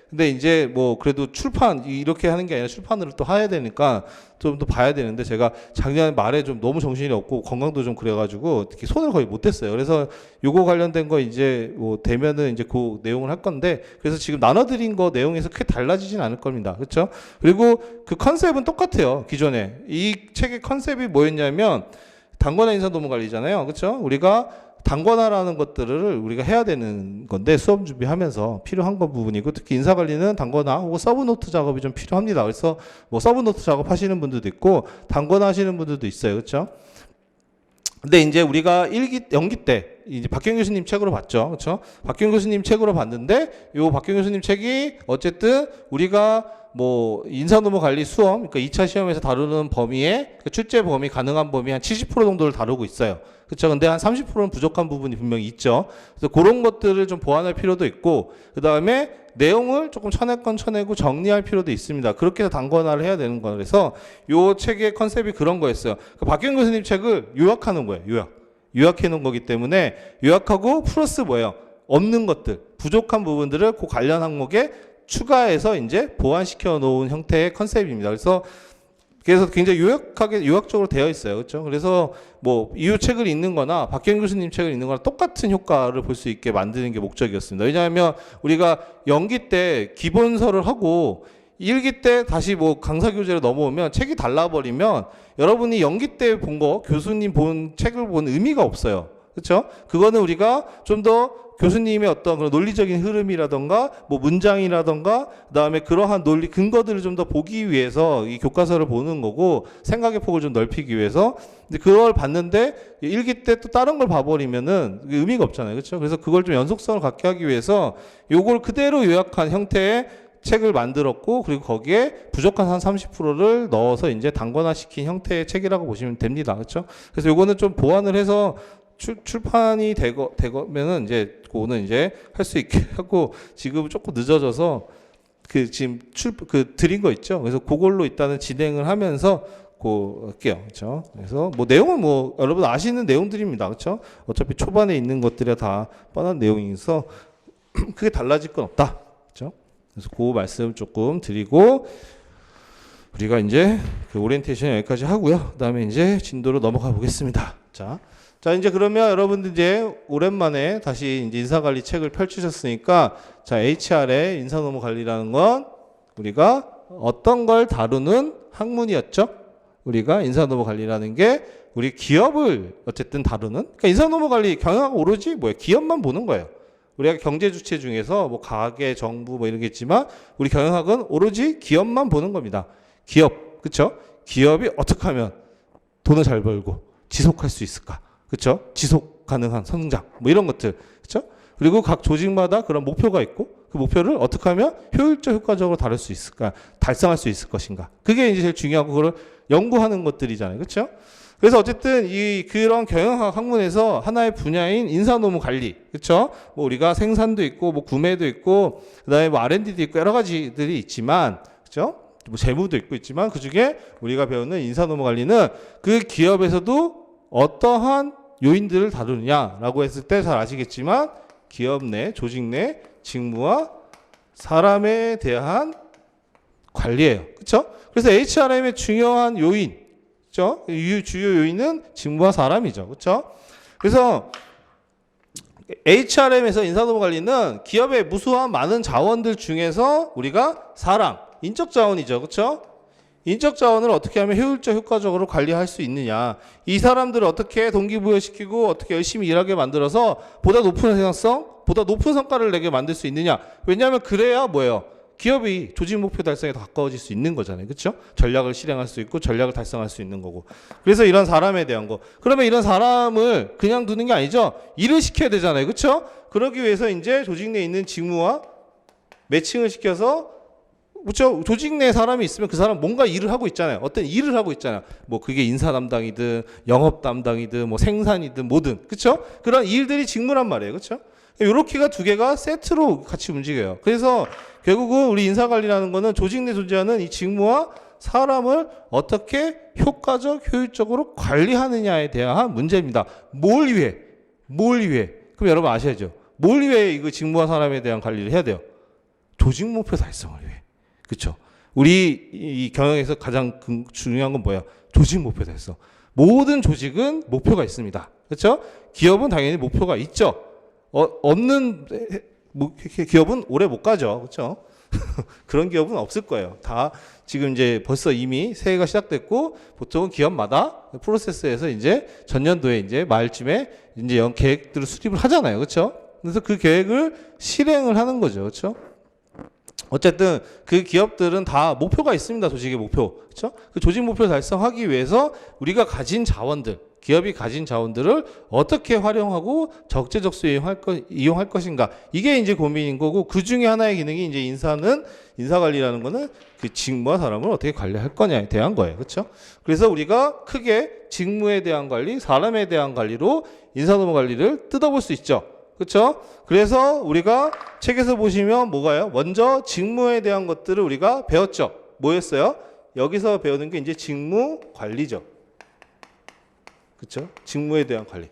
근데 이제 그래도 출판, 이렇게 하는 게 아니라 출판을 또 해야 되니까 좀 더 봐야 되는데, 제가 작년 말에 좀 너무 정신이 없고 건강도 좀 그래가지고 특히 손을 거의 못 댔어요. 그래서 요거 관련된 거 이제 되면은 이제 그 내용을 할 건데, 그래서 지금 나눠드린 거 내용에서 크게 달라지진 않을 겁니다. 그렇죠? 그리고 그 컨셉은 똑같아요. 기존에. 이 책의 컨셉이 뭐였냐면, 단권화 인사노무 관리잖아요. 그렇죠? 우리가 단권화라는 것들을 우리가 해야 되는 건데, 수업 준비하면서 필요한 부분이고, 특히 인사관리는 단권화 혹은 서브노트 작업이 좀 필요합니다. 그래서 서브노트 작업하시는 분들도 있고 단권화 하시는 분들도 있어요. 그렇죠? 근데 이제 우리가 연기 때 이제 박경 교수님 책으로 봤죠. 그렇죠? 박경 교수님 책으로 봤는데, 요 박경 교수님 책이 어쨌든 우리가 인사노무 관리 수험, 그러니까 2차 시험에서 다루는 범위에, 출제 범위, 가능한 범위 한 70% 정도를 다루고 있어요. 그렇죠? 근데 한 30%는 부족한 부분이 분명히 있죠. 그래서 그런 것들을 좀 보완할 필요도 있고, 그 다음에 내용을 조금 쳐내고 정리할 필요도 있습니다. 그렇게 해서 단권화를 해야 되는 거예요. 그래서 요 책의 컨셉이 그런 거였어요. 박경 교수님 책을 요약하는 거예요. 요약해 놓은 거기 때문에, 요약하고 플러스 없는 것들, 부족한 부분들을 그 관련 항목에 추가해서 이제 보완시켜 놓은 형태의 컨셉입니다. 그래서 굉장히 요약적으로 되어 있어요. 그렇죠? 그래서 이 책을 읽는 거나 박경 교수님 책을 읽는 거나 똑같은 효과를 볼 수 있게 만드는 게 목적이었습니다. 왜냐하면 우리가 연기 때 기본서를 하고 일기 때 다시 강사 교재로 넘어오면 책이 달라버리면 여러분이 연기 때 본 거, 교수님 본 책을 본 의미가 없어요. 그렇죠? 그거는 우리가 좀 더 교수님의 어떤 그런 논리적인 흐름이라던가 문장이라던가 그다음에 그러한 논리 근거들을 좀 더 보기 위해서 이 교과서를 보는 거고, 생각의 폭을 좀 넓히기 위해서. 근데 그걸 봤는데 일기 때 또 다른 걸 봐버리면은 의미가 없잖아요. 그렇죠? 그래서 그걸 좀 연속성을 갖게 하기 위해서 요걸 그대로 요약한 형태의 책을 만들었고, 그리고 거기에 부족한 한 30%를 넣어서 이제 단권화시킨 형태의 책이라고 보시면 됩니다. 그렇죠? 그래서 요거는 좀 보완을 해서 출판이 되면은 이제 그거는 이제 할 수 있게 하고, 지금 조금 늦어져서 지금 드린 거 있죠. 그래서 그걸로 일단은 진행을 하면서 할게요. 그렇죠? 그래서 내용은 여러분 아시는 내용들입니다. 그렇죠? 어차피 초반에 있는 것들이 다 뻔한 내용이어서 크게 달라질 건 없다. 그렇죠? 그래서 그 말씀 조금 드리고, 우리가 이제 오리엔테이션 여기까지 하고요. 그다음에 이제 진도로 넘어가 보겠습니다. 자, 이제 그러면 여러분들 이제 오랜만에 다시 이제 인사관리 책을 펼치셨으니까, 자, HR의 인사노무 관리라는 건 우리가 어떤 걸 다루는 학문이었죠? 우리가 인사노무 관리라는 게 우리 기업을 어쨌든 다루는, 그러니까 인사노무 관리 경영학 오로지 기업만 보는 거예요. 우리가 경제 주체 중에서 가계, 정부 이런 게 있지만, 우리 경영학은 오로지 기업만 보는 겁니다. 기업, 그렇죠? 기업이 어떻게 하면 돈을 잘 벌고 지속할 수 있을까? 그렇죠? 지속 가능한 성장 이런 것들. 그렇죠? 그리고 각 조직마다 그런 목표가 있고, 그 그 목표를 어떻게 하면 효율적 효과적으로 다룰 수 있을까, 달성할 수 있을 것인가. 그게 이제 제일 중요하고 그걸 연구하는 것들이잖아요. 그렇죠? 그래서 어쨌든 그런 경영학 학문에서 하나의 분야인 인사노무 관리, 그렇죠? 뭐 우리가 생산도 있고 뭐 구매도 있고 그다음에 뭐 R&D도 있고 여러 가지들이 있지만, 그렇죠? 뭐 재무도 있지만 그 중에 우리가 배우는 인사노무 관리는 그 기업에서도 어떠한 요인들을 다루느냐라고 했을 때 잘 아시겠지만 기업 내, 조직 내 직무와 사람에 대한 관리예요. 그렇죠? 그래서 HRM의 중요한 요인, 그렇죠? 주요 요인은 직무와 사람이죠. 그렇죠? 그래서 HRM에서 인사노무 관리는 기업의 무수한 많은 자원들 중에서 우리가 사람, 인적 자원이죠. 그렇죠? 인적 자원을 어떻게 하면 효율적 효과적으로 관리할 수 있느냐. 이 사람들을 어떻게 동기부여시키고 어떻게 열심히 일하게 만들어서 보다 높은 생산성, 보다 높은 성과를 내게 만들 수 있느냐. 왜냐하면 그래야 뭐예요? 기업이 조직 목표 달성에 더 가까워질 수 있는 거잖아요. 그렇죠? 전략을 실행할 수 있고 전략을 달성할 수 있는 거고. 그래서 이런 사람에 대한 거. 그러면 이런 사람을 그냥 두는 게 아니죠. 일을 시켜야 되잖아요. 그렇죠? 그러기 위해서 이제 조직 내에 있는 직무와 매칭을 시켜서, 그렇죠? 조직 내에 사람이 있으면 그 사람 뭔가 일을 하고 있잖아요. 어떤 일을 하고 있잖아요. 뭐 그게 인사 담당이든 영업 담당이든 뭐 생산이든 뭐든, 그렇죠? 그런 일들이 직무란 말이에요. 그렇죠? 요렇게가 두 개가 세트로 같이 움직여요. 그래서 결국은 우리 인사관리라는 거는 조직 내 존재하는 이 직무와 사람을 어떻게 효과적, 효율적으로 관리하느냐에 대한 문제입니다. 뭘 위해? 그럼 여러분 아셔야죠. 뭘 위해 이거 직무와 사람에 대한 관리를 해야 돼요? 조직 목표 달성을 위해. 그렇죠? 우리 이 경영에서 가장 중요한 건 뭐야? 조직 목표 달성. 모든 조직은 목표가 있습니다. 그렇죠? 기업은 당연히 목표가 있죠. 없는 기업은 오래 못 가죠. 그렇죠? 그런 기업은 없을 거예요. 다 지금 이제 벌써 이미 새해가 시작됐고 보통은 기업마다 프로세스에서 이제 전년도에 이제 말쯤에 이제 계획들을 수립을 하잖아요. 그렇죠? 그래서 그 계획을 실행을 하는 거죠. 그렇죠? 어쨌든 그 기업들은 다 목표가 있습니다. 조직의 목표. 그렇죠? 그 조직 목표를 달성하기 위해서 우리가 가진 자원들, 기업이 가진 자원들을 어떻게 활용하고 적재적소에 이용할 것인가. 이게 이제 고민인 거고, 그 중에 하나의 기능이 이제 인사관리라는 거는 그 직무와 사람을 어떻게 관리할 거냐에 대한 거예요. 그렇죠? 그래서 우리가 크게 직무에 대한 관리, 사람에 대한 관리로 인사노무 관리를 뜯어볼 수 있죠. 그렇죠? 그래서 우리가 책에서 보시면 뭐가요? 먼저 직무에 대한 것들을 우리가 배웠죠. 뭐였어요? 여기서 배우는 게 이제 직무 관리죠. 그렇죠? 직무에 대한 관리.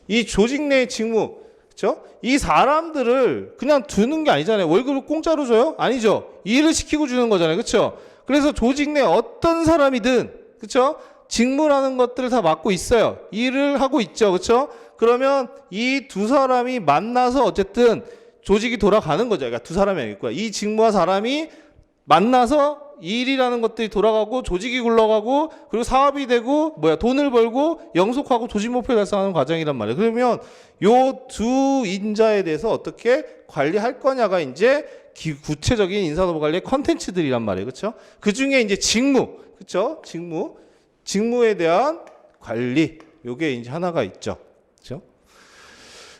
이 조직 내의 직무, 그렇죠? 이 사람들을 그냥 두는 게 아니잖아요. 월급을 공짜로 줘요? 아니죠. 일을 시키고 주는 거잖아요. 그렇죠? 그래서 조직 내 어떤 사람이든, 그렇죠? 직무라는 것들을 다 맡고 있어요. 일을 하고 있죠. 그렇죠? 그러면 이 두 사람이 만나서 어쨌든 조직이 돌아가는 거죠. 그러니까 두 사람이 아니고요. 이 직무와 사람이 만나서 일이라는 것들이 돌아가고 조직이 굴러가고 그리고 사업이 되고 돈을 벌고 영속하고 조직 목표 달성하는 과정이란 말이에요. 그러면 요 두 인자에 대해서 어떻게 관리할 거냐가 이제 구체적인 인사노무 관리의 컨텐츠들이란 말이에요. 그렇죠? 그 중에 이제 직무, 그렇죠? 직무에 대한 관리, 요게 이제 하나가 있죠. 그렇죠?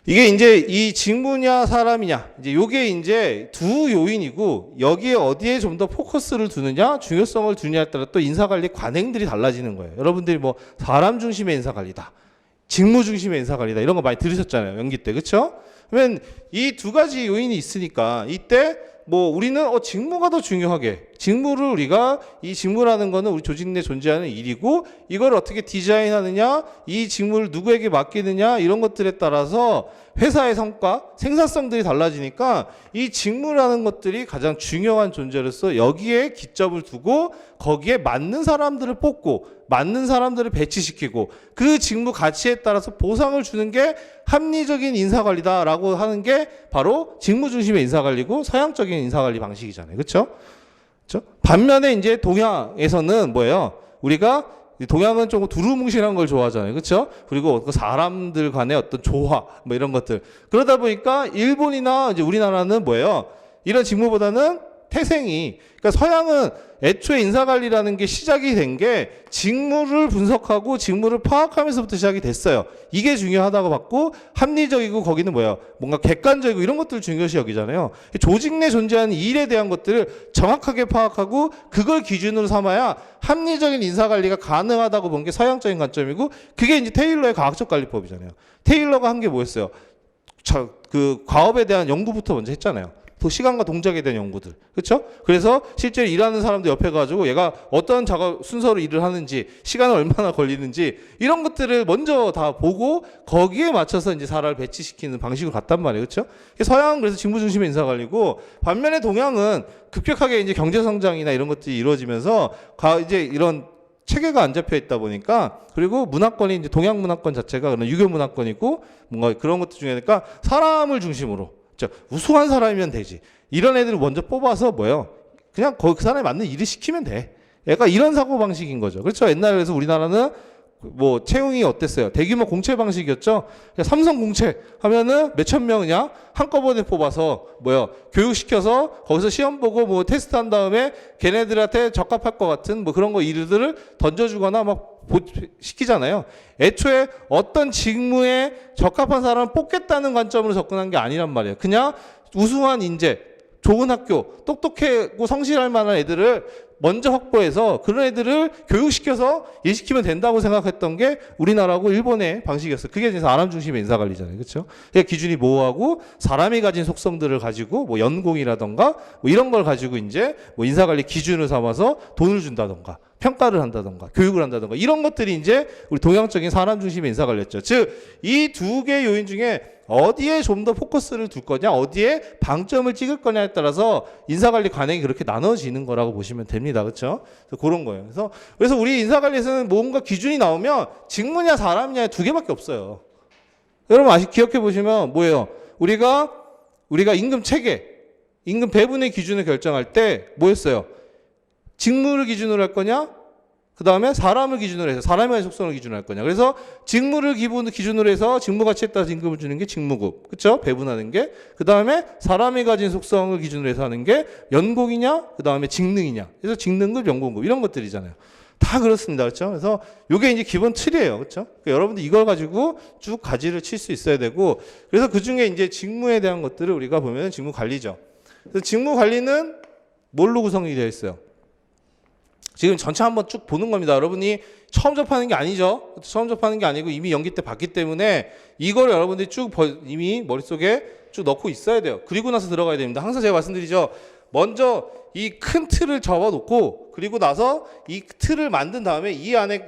이게 이제 이 직무냐 사람이냐, 이제 요게 이제 두 요인이고, 여기에 어디에 좀 더 포커스를 두느냐, 중요성을 두느냐에 따라 또 인사관리 관행들이 달라지는 거예요. 여러분들이 뭐 사람 중심의 인사관리다, 직무 중심의 인사관리다, 이런 거 많이 들으셨잖아요. 연기 때. 그렇죠? 그러면 이 두 가지 요인이 있으니까 이때 우리는 직무가 더 중요하게, 직무를 우리가, 이 직무라는 거는 우리 조직 내 존재하는 일이고, 이걸 어떻게 디자인하느냐, 이 직무를 누구에게 맡기느냐, 이런 것들에 따라서 회사의 성과, 생산성들이 달라지니까 이 직무라는 것들이 가장 중요한 존재로서 여기에 기점을 두고 거기에 맞는 사람들을 뽑고 맞는 사람들을 배치시키고 그 직무 가치에 따라서 보상을 주는 게 합리적인 인사관리다라고 하는 게 바로 직무 중심의 인사관리고 서양적인 인사관리 방식이잖아요. 그렇죠? 반면에 이제 동양에서는 뭐예요? 우리가 동양은 조금 두루뭉실한 걸 좋아하잖아요. 그렇죠? 그리고 사람들 간의 어떤 조화 이런 것들. 그러다 보니까 일본이나 이제 우리나라는 뭐예요? 이런 직무보다는 태생이, 그러니까 서양은 애초에 인사관리라는 게 시작이 된 게 직무를 분석하고 직무를 파악하면서부터 시작이 됐어요. 이게 중요하다고 봤고, 합리적이고 거기는 뭐예요? 뭔가 객관적이고 이런 것들을 중요시 여기잖아요. 조직 내 존재하는 일에 대한 것들을 정확하게 파악하고 그걸 기준으로 삼아야 합리적인 인사관리가 가능하다고 본 게 서양적인 관점이고, 그게 이제 테일러의 과학적 관리법이잖아요. 테일러가 한 게 뭐였어요? 그 과업에 대한 연구부터 먼저 했잖아요. 시간과 동작에 대한 연구들. 그렇죠? 그래서 실제로 일하는 사람도 옆에 가지고 얘가 어떤 작업 순서로 일을 하는지, 시간을 얼마나 걸리는지 이런 것들을 먼저 다 보고 거기에 맞춰서 이제 사람을 배치시키는 방식으로 갔단 말이에요. 그렇죠? 서양은 그래서 직무 중심의 인사 관리고, 반면에 동양은 급격하게 이제 경제 성장이나 이런 것들이 이루어지면서 이제 이런 체계가 안 잡혀 있다 보니까, 그리고 문화권이 이제 동양 문화권 자체가 그런 유교 문화권이고 뭔가 그런 것들 중에니까 사람을 중심으로 우수한 사람이면 되지. 이런 애들을 먼저 뽑아서 뭐예요? 그냥 그 사람에 맞는 일을 시키면 돼. 약간 이런 사고 방식인 거죠. 그렇죠? 옛날에 그래서 우리나라는 뭐 채용이 어땠어요? 대규모 공채 방식이었죠. 삼성 공채 하면은 몇천 명 그냥 한꺼번에 뽑아서 뭐요? 교육시켜서 거기서 시험 보고 뭐 테스트한 다음에 걔네들한테 적합할 것 같은 뭐 그런 거 일들을 던져주거나 막 시키잖아요. 애초에 어떤 직무에 적합한 사람을 뽑겠다는 관점으로 접근한 게 아니란 말이에요. 그냥 우수한 인재, 좋은 학교, 똑똑하고 성실할 만한 애들을 먼저 확보해서 그런 애들을 교육시켜서 일시키면 된다고 생각했던 게 우리나라하고 일본의 방식이었어요. 그게 이제 사람 중심의 인사관리잖아요. 그렇죠? 그러니까 기준이 뭐하고 사람이 가진 속성들을 가지고 뭐 연공이라던가 뭐 이런 걸 가지고 이제 뭐 인사관리 기준을 삼아서 돈을 준다던가 평가를 한다던가 교육을 한다던가 이런 것들이 이제 우리 동양적인 사람 중심의 인사관리였죠. 즉, 이 두 개의 요인 중에 어디에 좀 더 포커스를 둘 거냐, 어디에 방점을 찍을 거냐에 따라서 인사관리 관행이 그렇게 나눠지는 거라고 보시면 됩니다. 그렇죠? 그런 거예요. 그래서 우리 인사관리에서는 뭔가 기준이 나오면 직무냐 사람이냐 두 개밖에 없어요. 여러분 기억해 보시면 뭐예요? 우리가 임금 체계, 임금 배분의 기준을 결정할 때 뭐였어요? 직무를 기준으로 할 거냐? 그 다음에 사람을 기준으로 해서 사람에 대한 속성을 기준으로 할 거냐. 그래서 직무를 기준으로 해서 직무 가치에 따라서 임금을 주는 게 직무급. 그렇죠? 배분하는 게. 그 다음에 사람이 가진 속성을 기준으로 해서 하는 게 연공이냐? 그 다음에 직능이냐. 그래서 직능급, 연공급 이런 것들이잖아요. 다 그렇습니다. 그렇죠? 그래서 이게 이제 기본 틀이에요. 그렇죠? 그러니까 여러분들 이걸 가지고 쭉 가지를 칠 수 있어야 되고, 그래서 그 중에 이제 직무에 대한 것들을 우리가 보면 직무 관리죠. 그래서 직무 관리는 뭘로 구성이 되어 있어요? 지금 전체 한번 쭉 보는 겁니다. 여러분이 처음 접하는 게 아니죠. 처음 접하는 게 아니고 이미 연기 때 봤기 때문에 이걸 여러분들이 쭉 이미 머릿속에 쭉 넣고 있어야 돼요. 그리고 나서 들어가야 됩니다. 항상 제가 말씀드리죠. 먼저 이 큰 틀을 접어놓고 그리고 나서 이 틀을 만든 다음에 이 안에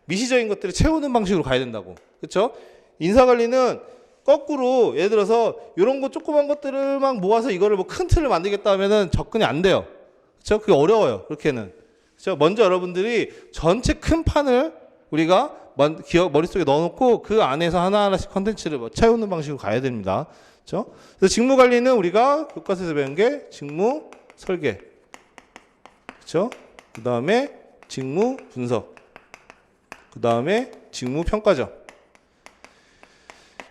미시적인 것들을 채우는 방식으로 가야 된다고. 그렇죠? 인사관리는 거꾸로 예를 들어서 이런 거 조그만 것들을 막 모아서 이거를 뭐 큰 틀을 만들겠다 하면은 접근이 안 돼요. 그렇죠? 그게 어려워요. 그렇게는. 먼저 여러분들이 전체 큰 판을 우리가 머릿속에 넣어놓고 그 안에서 하나하나씩 컨텐츠를 채우는 방식으로 가야 됩니다. 그렇죠? 그래서 직무 관리는 우리가 교과서에서 배운 게 직무 설계, 그렇죠? 그 다음에 직무 분석, 그 다음에 직무 평가죠.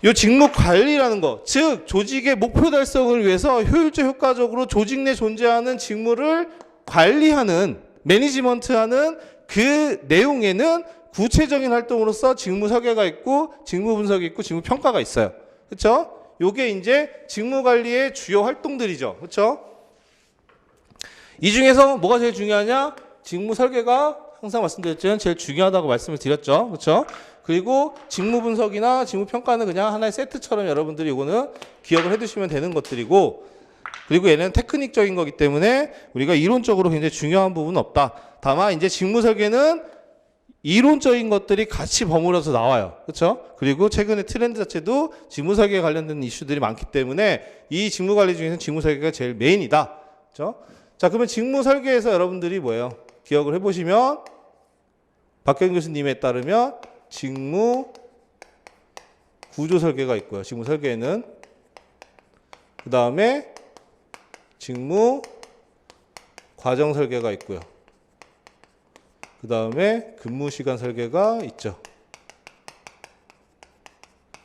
이 직무 관리라는 거, 즉 조직의 목표 달성을 위해서 효율적 효과적으로 조직 내 존재하는 직무를 관리하는, 매니지먼트하는 그 내용에는 구체적인 활동으로서 직무 설계가 있고 직무 분석이 있고 직무 평가가 있어요. 그렇죠? 요게 이제 직무 관리의 주요 활동들이죠. 그렇죠? 이 중에서 뭐가 제일 중요하냐? 직무 설계가 항상 말씀드렸지만 제일 중요하다고 말씀을 드렸죠. 그렇죠? 그리고 직무 분석이나 직무 평가는 그냥 하나의 세트처럼 여러분들이 이거는 기억을 해두시면 되는 것들이고, 그리고 얘는 테크닉적인 거기 때문에 우리가 이론적으로 굉장히 중요한 부분은 없다. 다만 이제 직무 설계는 이론적인 것들이 같이 버무려서 나와요. 그렇죠? 그리고 최근에 트렌드 자체도 직무 설계에 관련된 이슈들이 많기 때문에 이 직무 관리 중에서는 직무 설계가 제일 메인이다. 그렇죠? 자, 그러면 직무 설계에서 여러분들이 뭐예요? 기억을 해보시면 박경 교수님에 따르면 직무 구조 설계가 있고요. 직무 설계에는 그 다음에 직무 과정 설계가 있고요. 그 다음에 근무 시간 설계가 있죠.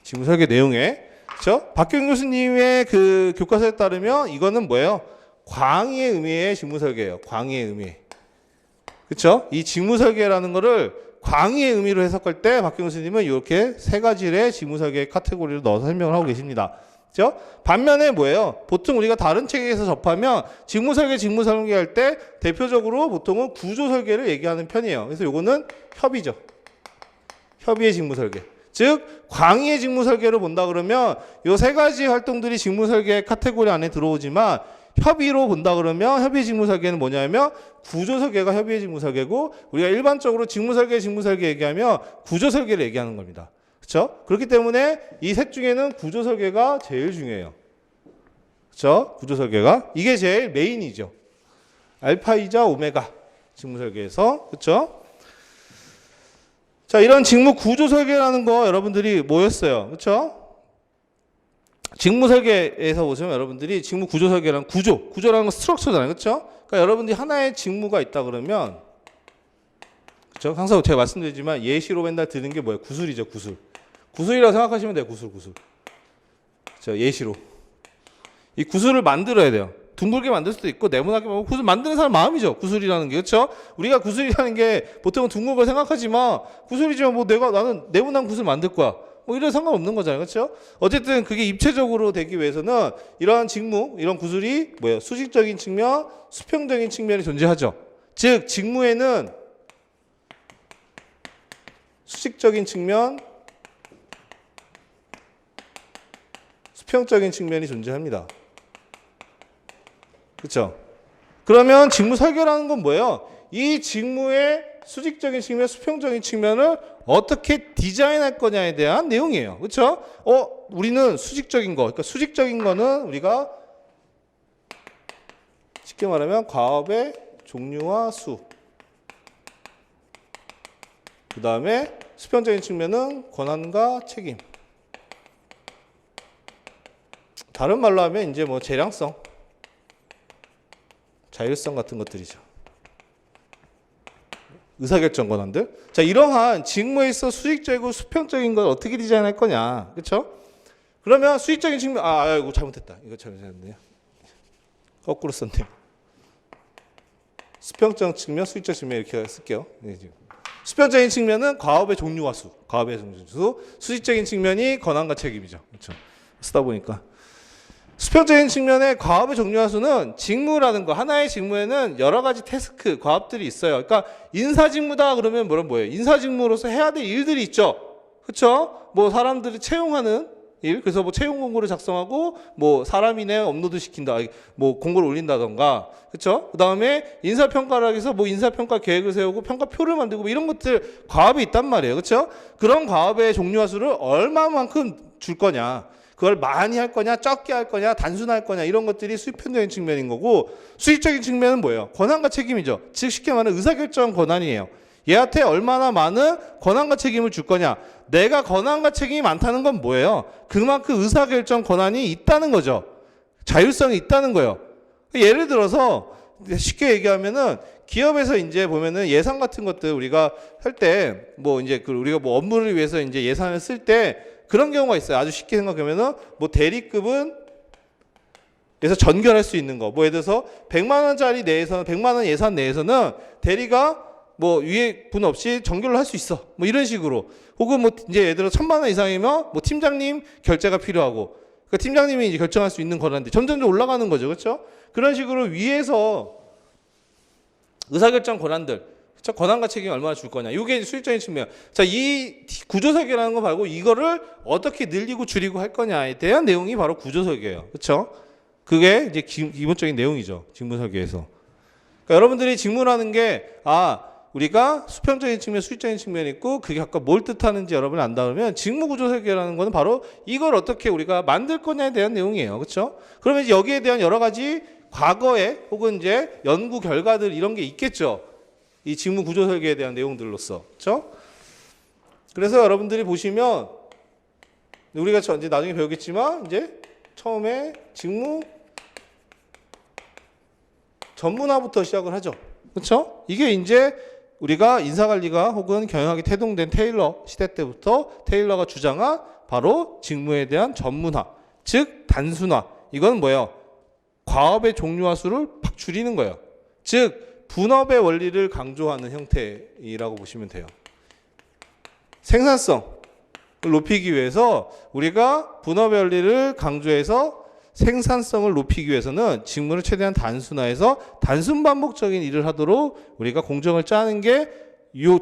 직무 설계 내용에, 그렇죠? 박경 교수님의 그 교과서에 따르면 이거는 뭐예요? 광의의 의미의 직무 설계예요. 광의의 의미. 그렇죠? 이 직무 설계라는 거를 광의의 의미로 해석할 때 박경훈 선생님은 이렇게 세 가지의 직무 설계 카테고리를 넣어서 설명을 하고 계십니다. 그렇죠? 반면에 뭐예요? 보통 우리가 다른 책에서 접하면 직무 설계할 때 대표적으로 보통은 구조 설계를 얘기하는 편이에요. 그래서 요거는 협의죠. 협의의 직무 설계. 즉 광의의 직무 설계를 본다 그러면 요 세 가지 활동들이 직무 설계 카테고리 안에 들어오지만 협의로 본다 그러면 협의의 직무 설계는 뭐냐면 구조 설계가 협의의 직무 설계고 우리가 일반적으로 직무 설계 얘기하면 구조 설계를 얘기하는 겁니다. 그렇죠? 그렇기 때문에 이 셋 중에는 구조 설계가 제일 중요해요. 그렇죠? 구조 설계가 이게 제일 메인이죠. 알파이자 오메가 직무 설계에서 그렇죠? 자, 이런 직무 구조 설계라는 거 여러분들이 뭐였어요? 그렇죠? 직무 설계에서 보시면 여러분들이 직무 구조 설계라는 구조라는 건 스트럭처잖아요. 그렇죠? 그러니까 여러분들이 하나의 직무가 있다 그러면 그렇죠? 항상 제가 말씀드리지만 예시로 맨날 드는 게 뭐예요? 구술이죠, 구술. 구술이라고 생각하시면 돼요. 구술. 그렇죠? 예시로. 이 구술을 만들어야 돼요. 둥글게 만들 수도 있고 네모나게 만들고 구슬 만드는 사람 마음이죠. 구슬이라는 게. 그렇죠? 우리가 구슬이라는 게 보통은 둥근 걸 생각하지만 구슬이지만 뭐 나는 네모난 구슬 만들 거야. 뭐 이런 상관없는 거잖아요. 그렇죠? 어쨌든 그게 입체적으로 되기 위해서는 이러한 직무, 이런 구슬이 뭐예요? 수직적인 측면, 수평적인 측면이 존재하죠. 즉 직무에는 수직적인 측면, 수평적인 측면이 존재합니다. 그렇죠? 그러면 직무 설계라는 건 뭐예요? 이 직무의 수직적인 측면, 수평적인 측면을 어떻게 디자인할 거냐에 대한 내용이에요. 그렇죠? 우리는 수직적인 거, 그러니까 수직적인 거는 우리가 쉽게 말하면 과업의 종류와 수. 그 다음에 수평적인 측면은 권한과 책임. 다른 말로 하면 이제 뭐 재량성, 자율성 같은 것들이죠. 의사결정 권한들. 자, 이러한 직무에 있어 수직적이고 수평적인 걸 어떻게 디자인할 거냐. 그렇죠? 그러면 수직적인 측면, 이거 잘못했다. 이거 잘못했네요. 거꾸로 썼네요. 수평적 측면, 수직적 측면 이렇게 쓸게요. 네, 지금. 수평적인 측면은 과업의 종류와 수. 수직적인 측면이 권한과 책임이죠. 그렇죠? 쓰다 보니까. 수평적인 측면의 과업의 종류와 수는 직무라는 거, 하나의 직무에는 여러 가지 태스크, 과업들이 있어요. 그러니까 인사직무다 그러면 뭐예요? 인사직무로서 해야 될 일들이 있죠. 그렇죠? 뭐 사람들을 채용하는 일, 그래서 뭐 채용 공고를 작성하고 뭐 사람이네 업로드 시킨다, 뭐 공고를 올린다던가, 그렇죠? 그 다음에 인사평가를 해서 뭐 인사평가 계획을 세우고 평가표를 만들고 뭐 이런 것들 과업이 있단 말이에요. 그렇죠? 그런 과업의 종류와 수를 얼마만큼 줄 거냐. 그걸 많이 할 거냐, 적게 할 거냐, 단순할 거냐 이런 것들이 수평적인 측면인 거고 수직적인 측면은 뭐예요? 권한과 책임이죠. 즉 쉽게 말하면 의사결정 권한이에요. 얘한테 얼마나 많은 권한과 책임을 줄 거냐. 내가 권한과 책임이 많다는 건 뭐예요? 그만큼 의사결정 권한이 있다는 거죠. 자율성이 있다는 거예요. 예를 들어서 쉽게 얘기하면은 기업에서 이제 보면은 예산 같은 것들 우리가 할 때 뭐 이제 우리가 뭐 업무를 위해서 이제 예산을 쓸 때 그런 경우가 있어요. 아주 쉽게 생각하면은 뭐 대리급은 그래서 전결할 수 있는 거. 뭐 예를 들어서 100만 원짜리 내에서는 100만 원 예산 내에서는 대리가 뭐 위에 분 없이 전결을 할 수 있어. 뭐 이런 식으로. 혹은 뭐 이제 예를 들어 1000만 원 이상이면 뭐 팀장님 결제가 필요하고 그러니까 팀장님이 이제 결정할 수 있는 거라는데 점점 올라가는 거죠. 그렇죠? 그런 식으로 위에서 의사결정 권한들 자, 권한과 책임이 얼마나 줄 거냐. 이게 수직적인 측면. 자, 이 구조설계라는 거 말고 이거를 어떻게 늘리고 줄이고 할 거냐에 대한 내용이 바로 구조설계예요. 그렇죠? 그게 이제 기본적인 내용이죠. 직무설계에서. 그러니까 여러분들이 직무라는 게 우리가 수평적인 측면, 수직적인 측면이 있고 그게 아까 뭘 뜻하는지 여러분이 안다 그러면 직무 구조설계라는 거는 바로 이걸 어떻게 우리가 만들 거냐에 대한 내용이에요. 그렇죠? 그러면 이제 여기에 대한 여러 가지 과거에 혹은 이제 연구 결과들 이런 게 있겠죠. 이 직무 구조 설계에 대한 내용들로서. 그렇죠? 그래서 여러분들이 보시면 우리가 이제 나중에 배우겠지만 이제 처음에 직무 전문화부터 시작을 하죠. 그렇죠? 이게 이제 우리가 인사관리가 혹은 경영학이 태동된 테일러 시대 때부터 테일러가 주장한 바로 직무에 대한 전문화, 즉 단순화. 이건 뭐예요? 과업의 종류와 수를 팍 줄이는 거예요. 즉 분업의 원리를 강조하는 형태이라고 보시면 돼요. 생산성을 높이기 위해서 우리가 분업의 원리를 강조해서 생산성을 높이기 위해서는 직무를 최대한 단순화해서 단순 반복적인 일을 하도록 우리가 공정을 짜는 게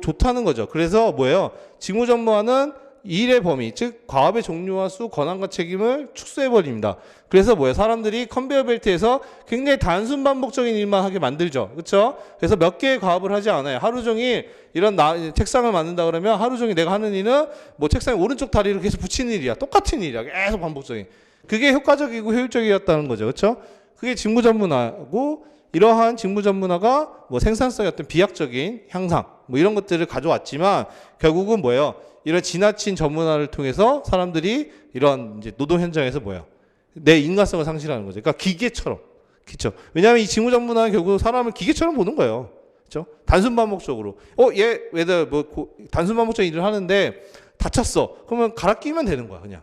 좋다는 거죠. 그래서 뭐예요? 직무 전무화는 일의 범위, 즉 과업의 종류와 수, 권한과 책임을 축소해버립니다. 그래서 뭐예요? 사람들이 컨베이어 벨트에서 굉장히 단순 반복적인 일만 하게 만들죠. 그렇죠? 그래서 몇 개의 과업을 하지 않아요. 하루 종일 이런 책상을 만든다 그러면 하루 종일 내가 하는 일은 뭐 책상 오른쪽 다리를 계속 붙이는 일이야. 똑같은 일이야. 계속 반복적인. 그게 효과적이고 효율적이었다는 거죠. 그렇죠? 그게 직무 전문화고, 이러한 직무 전문화가 뭐 생산성의 어떤 비약적인 향상 뭐 이런 것들을 가져왔지만 결국은 뭐예요? 이런 지나친 전문화를 통해서 사람들이 이런 이제 노동 현장에서 뭐예요? 내 인간성을 상실하는 거죠. 그러니까 기계처럼. 그렇죠? 왜냐하면 이 직무 전문화는 결국 사람을 기계처럼 보는 거예요. 그렇죠? 단순 반복적으로. 얘 왜들 뭐 단순 반복적인 일을 하는데 다쳤어. 그러면 갈아 끼면 되는 거야, 그냥.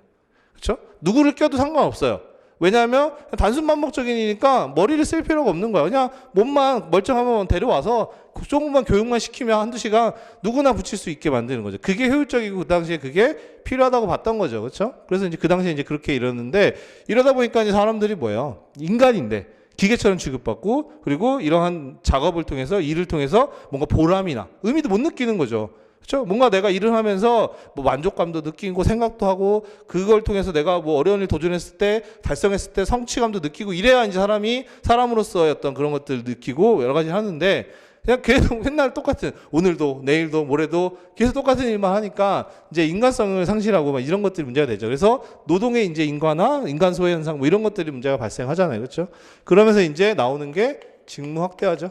그렇죠? 누구를 껴도 상관없어요. 왜냐하면 단순 반복적인 일이니까 머리를 쓸 필요가 없는 거야. 그냥 몸만 멀쩡하면 데려와서 조금만 교육만 시키면 한두 시간 누구나 붙일 수 있게 만드는 거죠. 그게 효율적이고 그 당시에 그게 필요하다고 봤던 거죠. 그렇죠? 그래서 이제 그 당시에 이제 그렇게 이러는데, 이러다 보니까 이제 사람들이 뭐예요? 인간인데 기계처럼 취급받고, 그리고 이러한 작업을 통해서 일을 통해서 뭔가 보람이나 의미도 못 느끼는 거죠. 그렇죠? 뭔가 내가 일을 하면서 뭐 만족감도 느끼고 생각도 하고, 그걸 통해서 내가 뭐 어려운 일 도전했을 때 달성했을 때 성취감도 느끼고, 이래야 이제 사람이 사람으로서의 어떤 그런 것들을 느끼고 여러 가지 하는데, 그냥 계속 맨날 똑같은, 오늘도 내일도 모레도 계속 똑같은 일만 하니까 이제 인간성을 상실하고 막 이런 것들이 문제가 되죠. 그래서 노동의 이제 인간화, 인간 소외 현상 뭐 이런 것들이 문제가 발생하잖아요. 그렇죠? 그러면서 이제 나오는 게 직무 확대화죠.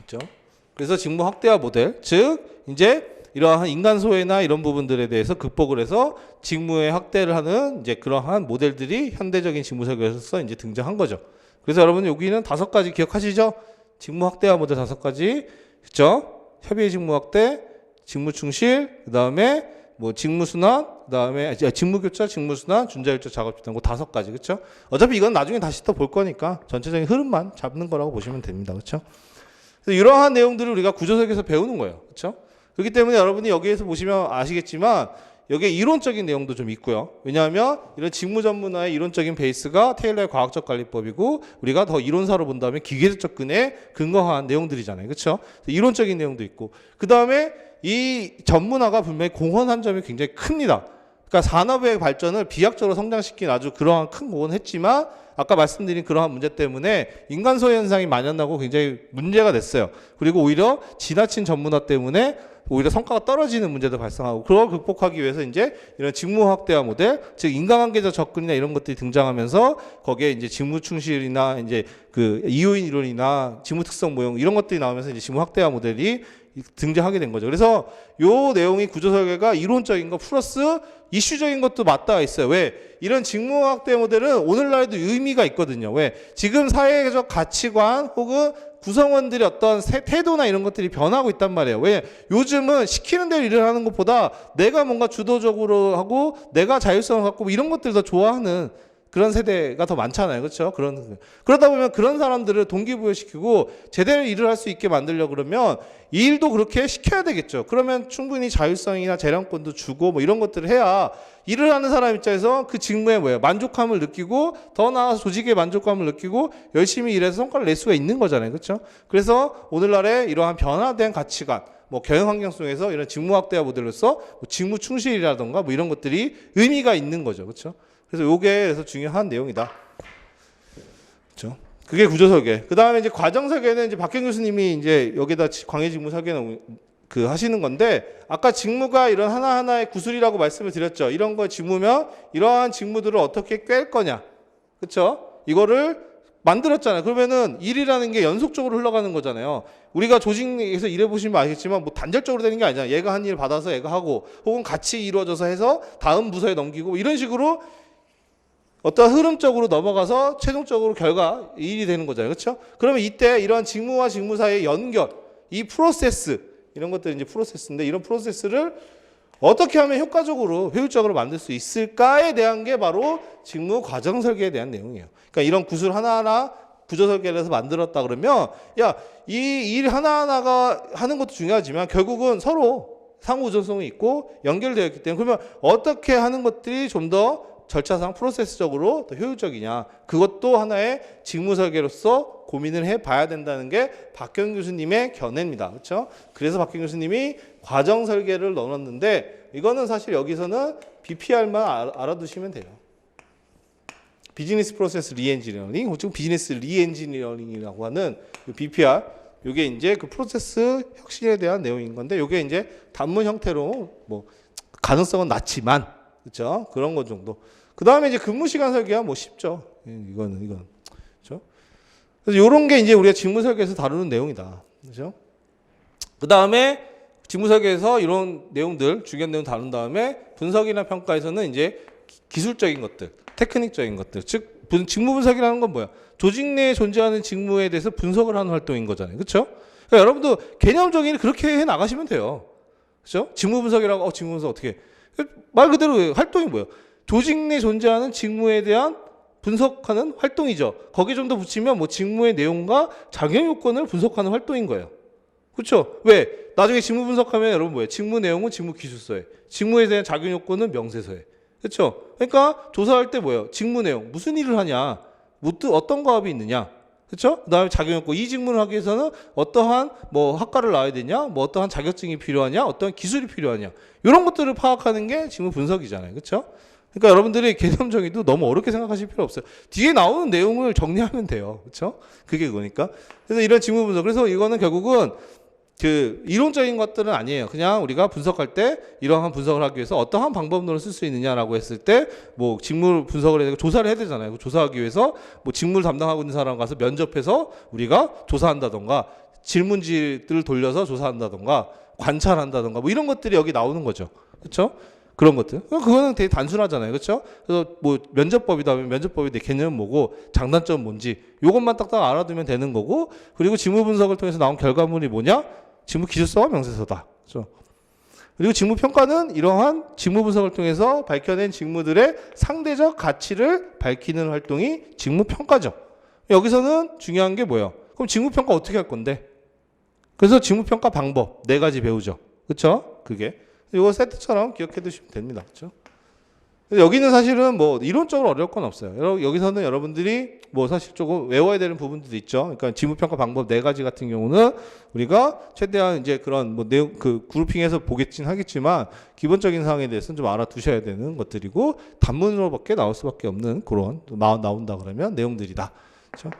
그렇죠? 그래서 직무 확대화 모델, 즉 이제 이러한 인간 소외나 이런 부분들에 대해서 극복을 해서 직무의 확대를 하는 이제 그러한 모델들이 현대적인 직무 설계에서 이제 등장한 거죠. 그래서 여러분 여기는 5가지 기억하시죠? 직무 확대화 모델 5가지. 그렇죠? 협의의 직무 확대, 직무 충실, 그다음에 뭐 직무 순환, 그다음에 직무 교차, 직무 순환, 준자율적 작업 집단, 그 5가지. 그렇죠? 어차피 이건 나중에 다시 또 볼 거니까 전체적인 흐름만 잡는 거라고 보시면 됩니다. 그렇죠? 그래서 이러한 내용들을 우리가 구조설계에서 배우는 거예요. 그렇죠? 그렇기 때문에 여러분이 여기에서 보시면 아시겠지만 여기에 이론적인 내용도 좀 있고요. 왜냐하면 이런 직무 전문화의 이론적인 베이스가 테일러의 과학적 관리법이고, 우리가 더 이론사로 본다면 기계적 접근에 근거한 내용들이잖아요. 그렇죠? 이론적인 내용도 있고, 그 다음에 이 전문화가 분명히 공헌한 점이 굉장히 큽니다. 그러니까 산업의 발전을 비약적으로 성장시킨 아주 그러한 큰 공헌을 했지만, 아까 말씀드린 그러한 문제 때문에 인간 소외 현상이 만연하고 굉장히 문제가 됐어요. 그리고 오히려 지나친 전문화 때문에 오히려 성과가 떨어지는 문제도 발생하고, 그걸 극복하기 위해서 이제 이런 직무 확대화 모델, 즉 인간관계적 접근이나 이런 것들이 등장하면서 거기에 이제 직무 충실이나 이제 그 이요인 이론이나 직무 특성 모형 이런 것들이 나오면서 이제 직무 확대화 모델이 등장하게 된 거죠. 그래서 요 내용이 구조 설계가 이론적인 거 플러스 이슈적인 것도 맞닿아 있어요. 왜? 이런 직무 확대 모델은 오늘날에도 의미가 있거든요. 왜? 지금 사회적 가치관 혹은 구성원들의 어떤 태도나 이런 것들이 변하고 있단 말이에요. 왜? 요즘은 시키는 대로 일을 하는 것보다 내가 뭔가 주도적으로 하고 내가 자율성을 갖고 이런 것들을 더 좋아하는 그런 세대가 더 많잖아요. 그렇죠? 그러다 보면 그런 사람들을 동기부여시키고 제대로 일을 할 수 있게 만들려고 그러면 이 일도 그렇게 시켜야 되겠죠. 그러면 충분히 자율성이나 재량권도 주고 뭐 이런 것들을 해야 일을 하는 사람 입장에서 그 직무에 뭐예요? 만족감을 느끼고, 더 나아가서 조직의 만족감을 느끼고 열심히 일해서 성과를 낼 수가 있는 거잖아요. 그렇죠? 그래서 오늘날에 이러한 변화된 가치관, 뭐 경영 환경 속에서 이런 직무 확대화 모델로서 뭐 직무 충실이라던가 뭐 이런 것들이 의미가 있는 거죠. 그렇죠? 그래서 요게 그래서 중요한 내용이다. 그렇죠? 그게 구조 설계. 그 다음에 이제 과정 설계는 이제 박경 교수님이 이제 여기다 광해 직무 설계는 그 하시는 건데, 아까 직무가 이런 하나하나의 구슬이라고 말씀을 드렸죠. 이런 거 직무면 이러한 직무들을 어떻게 꿰을 거냐. 그렇죠? 이거를 만들었잖아요. 그러면은 일이라는 게 연속적으로 흘러가는 거잖아요. 우리가 조직에서 일해보시면 아시겠지만 뭐 단절적으로 되는 게 아니잖아요. 얘가 한 일 받아서 얘가 하고, 혹은 같이 이루어져서 해서 다음 부서에 넘기고 이런 식으로 어떤 흐름적으로 넘어가서 최종적으로 결과 일이 되는 거잖아요. 그렇죠? 그러면 이때 이러한 직무와 직무 사이의 연결, 이 프로세스, 이런 것들이 이제 프로세스인데, 이런 프로세스를 어떻게 하면 효과적으로 효율적으로 만들 수 있을까에 대한 게 바로 직무 과정 설계에 대한 내용이에요. 그러니까 이런 구술 하나하나 구조 설계를 해서 만들었다 그러면 야, 이 일 하나하나가 하는 것도 중요하지만 결국은 서로 상호 우전성이 있고 연결되어 있기 때문에 그러면 어떻게 하는 것들이 좀 더 절차상 프로세스적으로 더 효율적이냐, 그것도 하나의 직무 설계로서 고민을 해봐야 된다는 게 박경 교수님의 견해입니다. 그렇죠? 그래서 박경 교수님이 과정 설계를 넣어놨는데 이거는 사실 여기서는 BPR만 알아두시면 돼요. 비즈니스 프로세스 리엔지니어링, 혹은 비즈니스 리엔지니어링이라고 하는 BPR, 이게 이제 그 프로세스 혁신에 대한 내용인 건데, 이게 이제 단문 형태로 뭐 가능성은 낮지만, 그렇죠? 그런 것 정도. 그 다음에 이제 근무 시간 설계가 뭐 쉽죠. 이건 그렇죠? 그래서 이런 게 이제 우리가 직무 설계에서 다루는 내용이다. 그렇죠? 그 다음에 직무 설계에서 이런 내용들, 중요한 내용 다룬 다음에 분석이나 평가에서는 이제 기술적인 것들, 테크닉적인 것들, 즉 직무 분석이라는 건 뭐야? 조직 내에 존재하는 직무에 대해서 분석을 하는 활동인 거잖아요. 그렇죠? 그러니까 여러분도 개념적인 그렇게 해 나가시면 돼요. 그렇죠? 직무 분석이라고 직무 분석 어떻게 해? 말 그대로 활동이 뭐예요? 조직 내에 존재하는 직무에 대한 분석하는 활동이죠. 거기에 좀 더 붙이면 뭐 직무의 내용과 작용 요건을 분석하는 활동인 거예요. 그렇죠? 왜? 나중에 직무 분석하면 여러분 뭐예요? 직무 내용은 직무 기술서에, 직무에 대한 작용 요건은 명세서에. 그렇죠? 그러니까 조사할 때 뭐예요? 직무 내용, 무슨 일을 하냐, 어떤 과업이 있느냐, 그렇죠? 그다음에 작용 요건, 이 직무를 하기 위해서는 어떠한 뭐 학과를 나와야 되냐, 뭐 어떠한 자격증이 필요하냐, 어떠한 기술이 필요하냐, 이런 것들을 파악하는 게 직무 분석이잖아요, 그렇죠? 그러니까 여러분들이 개념 정의도 너무 어렵게 생각하실 필요 없어요. 뒤에 나오는 내용을 정리하면 돼요, 그렇죠? 그게 그거니까. 그래서 이런 직무 분석, 그래서 이거는 결국은 그 이론적인 것들은 아니에요. 그냥 우리가 분석할 때 이러한 분석을 하기 위해서 어떠한 방법론을 쓸 수 있느냐라고 했을 때 뭐 직무 분석을 해야 되고 조사를 해야 되잖아요. 조사하기 위해서 뭐 직무를 담당하고 있는 사람 가서 면접해서 우리가 조사한다던가 질문지를 돌려서 조사한다던가 관찰한다던가 뭐 이런 것들이 여기 나오는 거죠. 그렇죠? 그런 것들. 그거는 되게 단순하잖아요. 그렇죠? 그래서 뭐 면접법이다 하면 면접법의 내 개념은 뭐고 장단점은 뭔지 이것만 딱딱 알아두면 되는 거고, 그리고 직무 분석을 통해서 나온 결과물이 뭐냐? 직무 기술서와 명세서다. 그렇죠? 그리고 직무 평가는 이러한 직무 분석을 통해서 밝혀낸 직무들의 상대적 가치를 밝히는 활동이 직무 평가죠. 여기서는 중요한 게 뭐예요? 그럼 직무 평가 어떻게 할 건데? 그래서 직무 평가 방법 4가지 배우죠. 그렇죠? 그게 이거 세트처럼 기억해 두시면 됩니다. 그렇죠? 여기는 사실은 뭐 이론적으로 어려울 건 없어요. 여기서는 여러분들이 뭐 사실 조금 외워야 되는 부분들도 있죠. 그러니까 직무평가 방법 4가지 같은 경우는 우리가 최대한 이제 그런 뭐 내용 그 그룹핑해서 보겠진 하겠지만 기본적인 사항에 대해서는 좀 알아두셔야 되는 것들이고, 단문으로밖에 나올 수밖에 없는 그런 나온다 그러면 내용들이다. 그렇죠?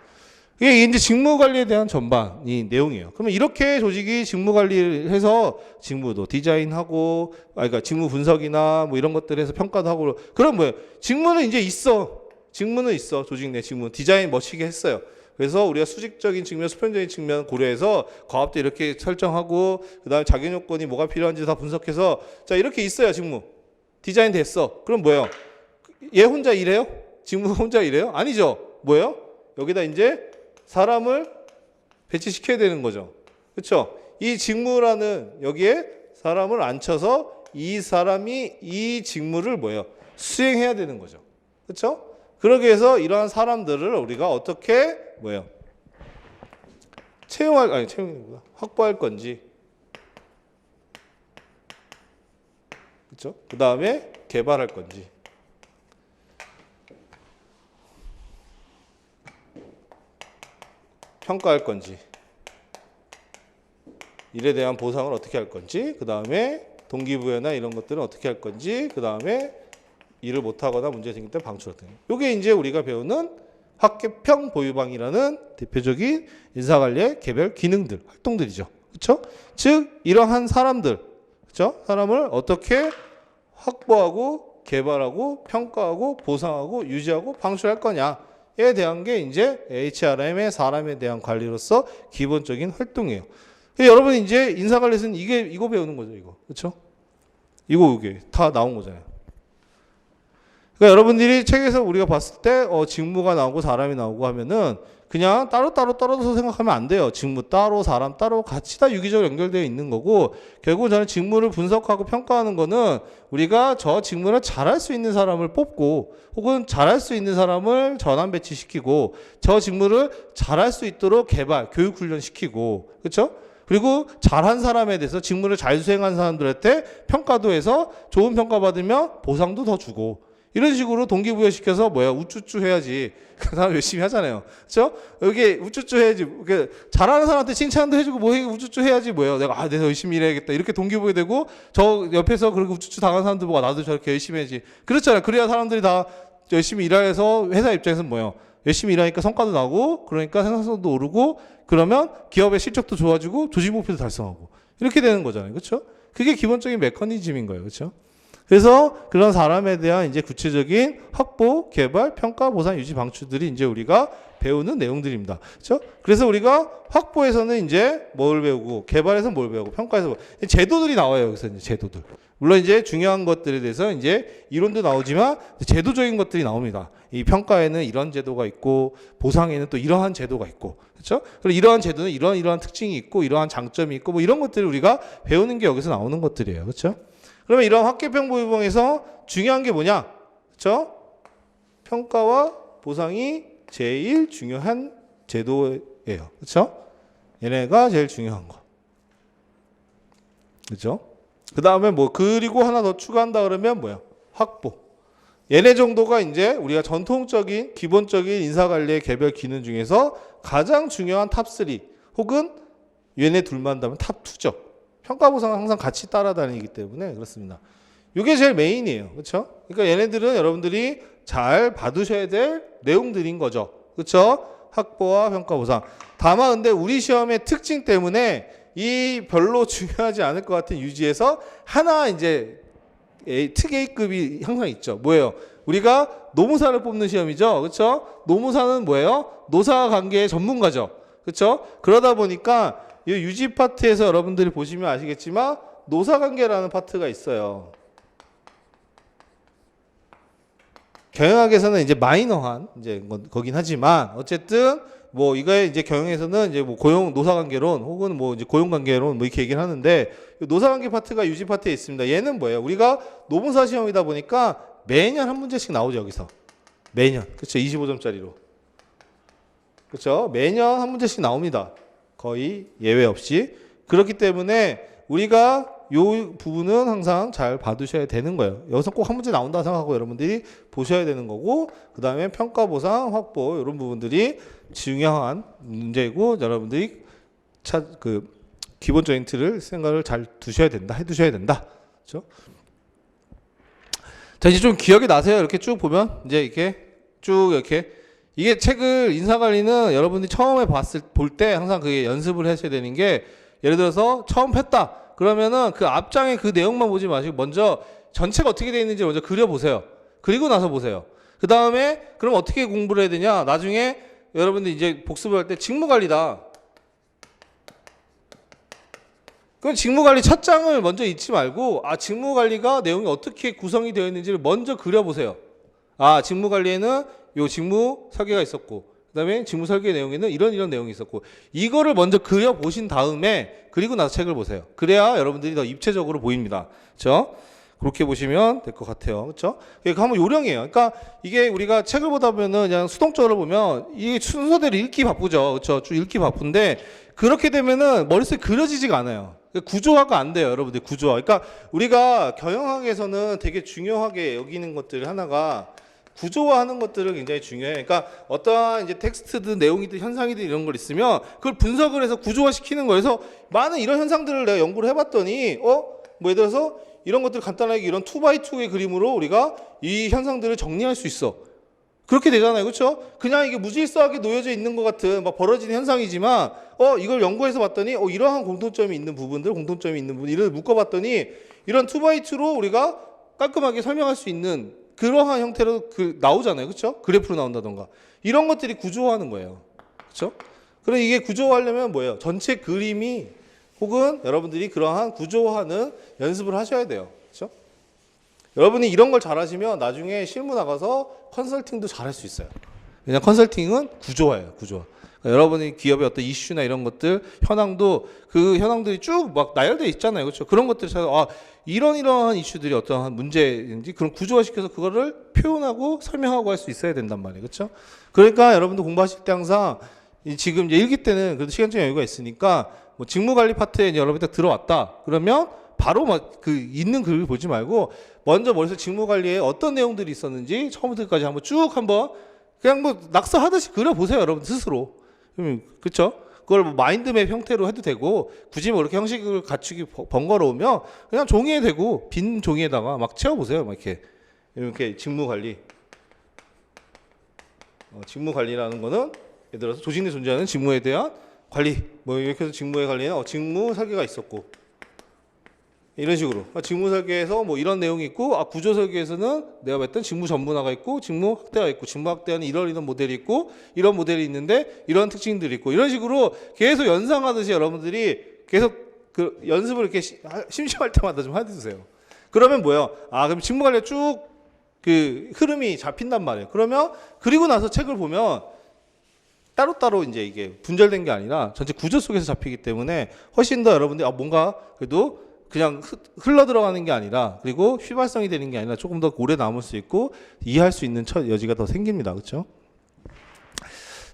이게 이제 직무 관리에 대한 전반이 내용이에요. 그러면 이렇게 조직이 직무 관리를 해서 직무도 디자인하고, 그러니까 직무 분석이나 뭐 이런 것들에서 평가도 하고, 그럼 뭐예요? 직무는 이제 있어. 직무는 있어. 조직 내 직무. 디자인 멋지게 했어요. 그래서 우리가 수직적인 측면, 수평적인 측면 고려해서 과업도 이렇게 설정하고, 그 다음에 자격 요건이 뭐가 필요한지 다 분석해서, 자, 이렇게 있어요. 직무. 디자인 됐어. 그럼 뭐예요? 얘 혼자 일해요? 직무 혼자 일해요? 아니죠. 뭐예요? 여기다 이제 사람을 배치시켜야 되는 거죠. 그렇죠? 이 직무라는 여기에 사람을 앉혀서 이 사람이 이 직무를 뭐예요? 수행해야 되는 거죠. 그렇죠? 그러기 위해서 이러한 사람들을 우리가 어떻게 뭐예요? 확보할 건지. 그렇죠? 그다음에 개발할 건지. 평가할 건지, 일에 대한 보상을 어떻게 할 건지, 그 다음에 동기부여나 이런 것들은 어떻게 할 건지, 그 다음에 일을 못하거나 문제 생길 때 방출할 때. 이게 이제 우리가 배우는 학계평 보유방이라는 대표적인 인사관리의 개별 기능들, 활동들이죠. 그렇죠? 즉 이러한 사람들, 그렇죠? 사람을 어떻게 확보하고 개발하고 평가하고 보상하고 유지하고 방출할 거냐. 에 대한 게 이제 HRM의 사람에 대한 관리로서 기본적인 활동이에요. 여러분 이제 인사관리에서는 이거 배우는 거죠, 이거. 그렇죠? 이게 다 나온 거잖아요. 그러니까 여러분들이 책에서 우리가 봤을 때 직무가 나오고 사람이 나오고 하면은 그냥 따로따로 떨어져서 생각하면 안 돼요. 직무 따로 사람 따로 같이 다 유기적으로 연결되어 있는 거고 결국은 저는 직무를 분석하고 평가하는 거는 우리가 저 직무를 잘할 수 있는 사람을 뽑고 혹은 잘할 수 있는 사람을 전환 배치시키고 저 직무를 잘할 수 있도록 개발, 교육 훈련시키고 그렇죠? 그리고 잘한 사람에 대해서 직무를 잘 수행한 사람들한테 평가도 해서 좋은 평가 받으면 보상도 더 주고 이런 식으로 동기부여시켜서 뭐야 우쭈쭈 해야지 그 사람 열심히 하잖아요. 그렇죠? 여기 우쭈쭈 해야지. 잘하는 사람한테 칭찬도 해주고 뭐 우쭈쭈 해야지 뭐예요. 내가 열심히 일해야겠다 이렇게 동기부여되고 저 옆에서 그렇게 우쭈쭈 당한 사람들 보고 나도 저렇게 열심히 해야지. 그렇잖아요. 그래야 사람들이 다 열심히 일해서 회사 입장에서는 뭐예요. 열심히 일하니까 성과도 나고 그러니까 생산성도 오르고 그러면 기업의 실적도 좋아지고 조직 목표도 달성하고 이렇게 되는 거잖아요. 그렇죠? 그게 기본적인 메커니즘인 거예요. 그렇죠? 그래서 그런 사람에 대한 이제 구체적인 확보, 개발, 평가, 보상, 유지, 방출들이 이제 우리가 배우는 내용들입니다. 그렇죠? 그래서 우리가 확보에서는 이제 뭘 배우고, 개발에서 뭘 배우고, 평가에서 제도들이 나와요. 여기서 이제 제도들. 물론 이제 중요한 것들에 대해서 이제 이론도 나오지만 제도적인 것들이 나옵니다. 이 평가에는 이런 제도가 있고, 보상에는 또 이러한 제도가 있고, 그렇죠? 그리고 이러한 제도는 이러한 특징이 있고, 이러한 장점이 있고, 뭐 이런 것들을 우리가 배우는 게 여기서 나오는 것들이에요. 그렇죠? 그러면 이런 학계평보유봉에서 중요한 게 뭐냐? 그렇죠? 평가와 보상이 제일 중요한 제도예요. 그렇죠? 얘네가 제일 중요한 거. 그렇죠? 그 다음에 뭐 그리고 하나 더 추가한다 그러면 뭐야? 확보. 얘네 정도가 이제 우리가 전통적인 기본적인 인사관리의 개별 기능 중에서 가장 중요한 탑3 혹은 얘네 둘만 다면 탑2죠. 평가 보상은 항상 같이 따라다니기 때문에 그렇습니다. 이게 제일 메인이에요. 그렇죠? 그러니까 얘네들은 여러분들이 잘 받으셔야 될 내용들인 거죠. 그렇죠? 확보와 평가 보상. 다만 근데 우리 시험의 특징 때문에 이 별로 중요하지 않을 것 같은 유지에서 하나 이제 특 A급이 항상 있죠. 뭐예요? 우리가 노무사를 뽑는 시험이죠. 그렇죠? 노무사는 뭐예요? 노사 관계의 전문가죠. 그렇죠? 그러다 보니까 이 유지 파트에서 여러분들이 보시면 아시겠지만 노사관계라는 파트가 있어요. 경영학에서는 이제 마이너한 이제 거긴 하지만 어쨌든 뭐 이거에 이제 경영에서는 이제 뭐 고용 노사관계론 혹은 뭐 이제 고용관계론 뭐 이렇게 얘기를 하는데 노사관계 파트가 유지 파트에 있습니다. 얘는 뭐예요? 우리가 노무사 시험이다 보니까 매년 한 문제씩 나오죠 여기서 매년 그렇죠 25점짜리로 그렇죠 매년 한 문제씩 나옵니다. 거의 예외 없이. 그렇기 때문에 우리가 요 부분은 항상 잘 봐두셔야 되는 거예요. 여기서 꼭 한 문제 나온다 생각하고 여러분들이 보셔야 되는 거고 그 다음에 평가, 보상, 확보 이런 부분들이 중요한 문제이고 여러분들이 기본적인 틀을 생각을 잘 두셔야 된다. 해두셔야 된다. 그렇죠? 자 이제 좀 기억이 나세요. 이렇게 쭉 보면 이제 이렇게 쭉 이렇게 이게 책을 인사관리는 여러분들이 처음에 볼 때 항상 그게 연습을 하셔야 되는 게 예를 들어서 처음 했다 그러면은 그 앞장에 그 내용만 보지 마시고 먼저 전체가 어떻게 되어 있는지 먼저 그려보세요. 그리고 나서 보세요. 그 다음에 그럼 어떻게 공부를 해야 되냐 나중에 여러분들 이제 복습을 할 때 직무관리다. 그럼 직무관리 첫 장을 먼저 잊지 말고 직무관리가 내용이 어떻게 구성이 되어 있는지를 먼저 그려보세요. 직무관리에는 요 직무 설계가 있었고 그 다음에 직무 설계 내용에는 이런 내용이 있었고 이거를 먼저 그려보신 다음에 그리고 나서 책을 보세요. 그래야 여러분들이 더 입체적으로 보입니다. 그렇죠? 그렇게 보시면 될 것 같아요. 그렇죠? 그러니까 한번 요령이에요. 그러니까 이게 우리가 책을 보다 보면은 그냥 수동적으로 보면 이 순서대로 읽기 바쁘죠. 그렇죠? 쭉 읽기 바쁜데 그렇게 되면은 머릿속에 그려지지가 않아요. 구조화가 안 돼요. 여러분들 구조화. 그러니까 우리가 경영학에서는 되게 중요하게 여기는 것들 하나가 구조화하는 것들은 굉장히 중요해요. 그러니까 어떠한 이제 텍스트든 내용이든 현상이든 이런 걸 있으면 그걸 분석을 해서 구조화시키는 거예요. 그래서 많은 이런 현상들을 내가 연구를 해봤더니 뭐 예를 들어서 이런 것들 간단하게 이런 2x2의 그림으로 우리가 이 현상들을 정리할 수 있어. 그렇게 되잖아요. 그렇죠? 그냥 이게 무질서하게 놓여져 있는 것 같은 막 벌어지는 현상이지만 이걸 연구해서 봤더니 이러한 공통점이 있는 부분들, 공통점이 있는 부분 이를 묶어봤더니 이런 2x2로 우리가 깔끔하게 설명할 수 있는 그러한 형태로 나오잖아요. 그렇죠? 그래프로 나온다던가. 이런 것들이 구조화하는 거예요. 그렇죠? 그럼 이게 구조화하려면 뭐예요? 전체 그림이 혹은 여러분들이 그러한 구조화하는 연습을 하셔야 돼요. 그렇죠? 여러분이 이런 걸 잘하시면 나중에 실무 나가서 컨설팅도 잘할 수 있어요. 왜냐면 컨설팅은 구조화예요. 구조화. 그러니까 여러분이 기업의 어떤 이슈나 이런 것들, 현황도 그 현황들이 쭉 막 나열되어 있잖아요. 그렇죠? 그런 것들을 찾아, 이러한 이슈들이 어떠한 문제인지 그런 구조화시켜서 그거를 표현하고 설명하고 할 수 있어야 된단 말이에요. 그렇죠? 그러니까 여러분도 공부하실 때 항상 지금 이제 1기 때는 그래도 시간적 여유가 있으니까 뭐 직무관리 파트에 이제 여러분이 딱 들어왔다. 그러면 바로 막 그 있는 글을 보지 말고 먼저 머릿속에 직무관리에 어떤 내용들이 있었는지 처음부터 끝까지 한번 그냥 뭐 낙서하듯이 그려보세요. 여러분 스스로. 그렇죠? 그걸 뭐 마인드맵 형태로 해도 되고 굳이 뭐 이렇게 형식을 갖추기 번거로우면 그냥 종이에 대고 빈 종이에다가 막 채워보세요. 막 이렇게 직무관리. 직무관리라는 거는 예를 들어서 조직 내 존재하는 직무에 대한 관리. 뭐 이렇게 해서 직무의 관리는 직무 설계가 있었고 이런 식으로 직무 설계에서 뭐 이런 내용이 있고 구조 설계에서는 내가 봤던 직무 전문화가 있고 직무 확대가 있고 직무 확대하는 이런 모델이 있고 이런 모델이 있는데 이런 특징들이 있고 이런 식으로 계속 연상하듯이 여러분들이 계속 그 연습을 이렇게 심심할 때마다 좀 해주세요. 그러면 뭐예요? 그럼 직무 관리가 쭉 그 흐름이 잡힌단 말이에요. 그러면 그리고 나서 책을 보면 따로따로 이제 이게 분절된 게 아니라 전체 구조 속에서 잡히기 때문에 훨씬 더 여러분들이 뭔가 그래도 그냥 흘러 들어가는 게 아니라 그리고 휘발성이 되는 게 아니라 조금 더 오래 남을 수 있고 이해할 수 있는 여지가 더 생깁니다. 그렇죠?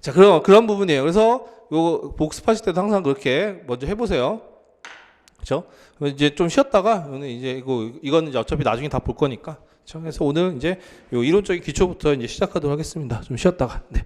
자, 그런 부분이에요. 그래서 요 복습하실 때도 항상 그렇게 먼저 해보세요. 그렇죠? 이제 좀 쉬었다가 이제 이거는 이제 어차피 나중에 다 볼 거니까. 그래서 오늘 이제 요 이론적인 기초부터 이제 시작하도록 하겠습니다. 좀 쉬었다가. 네.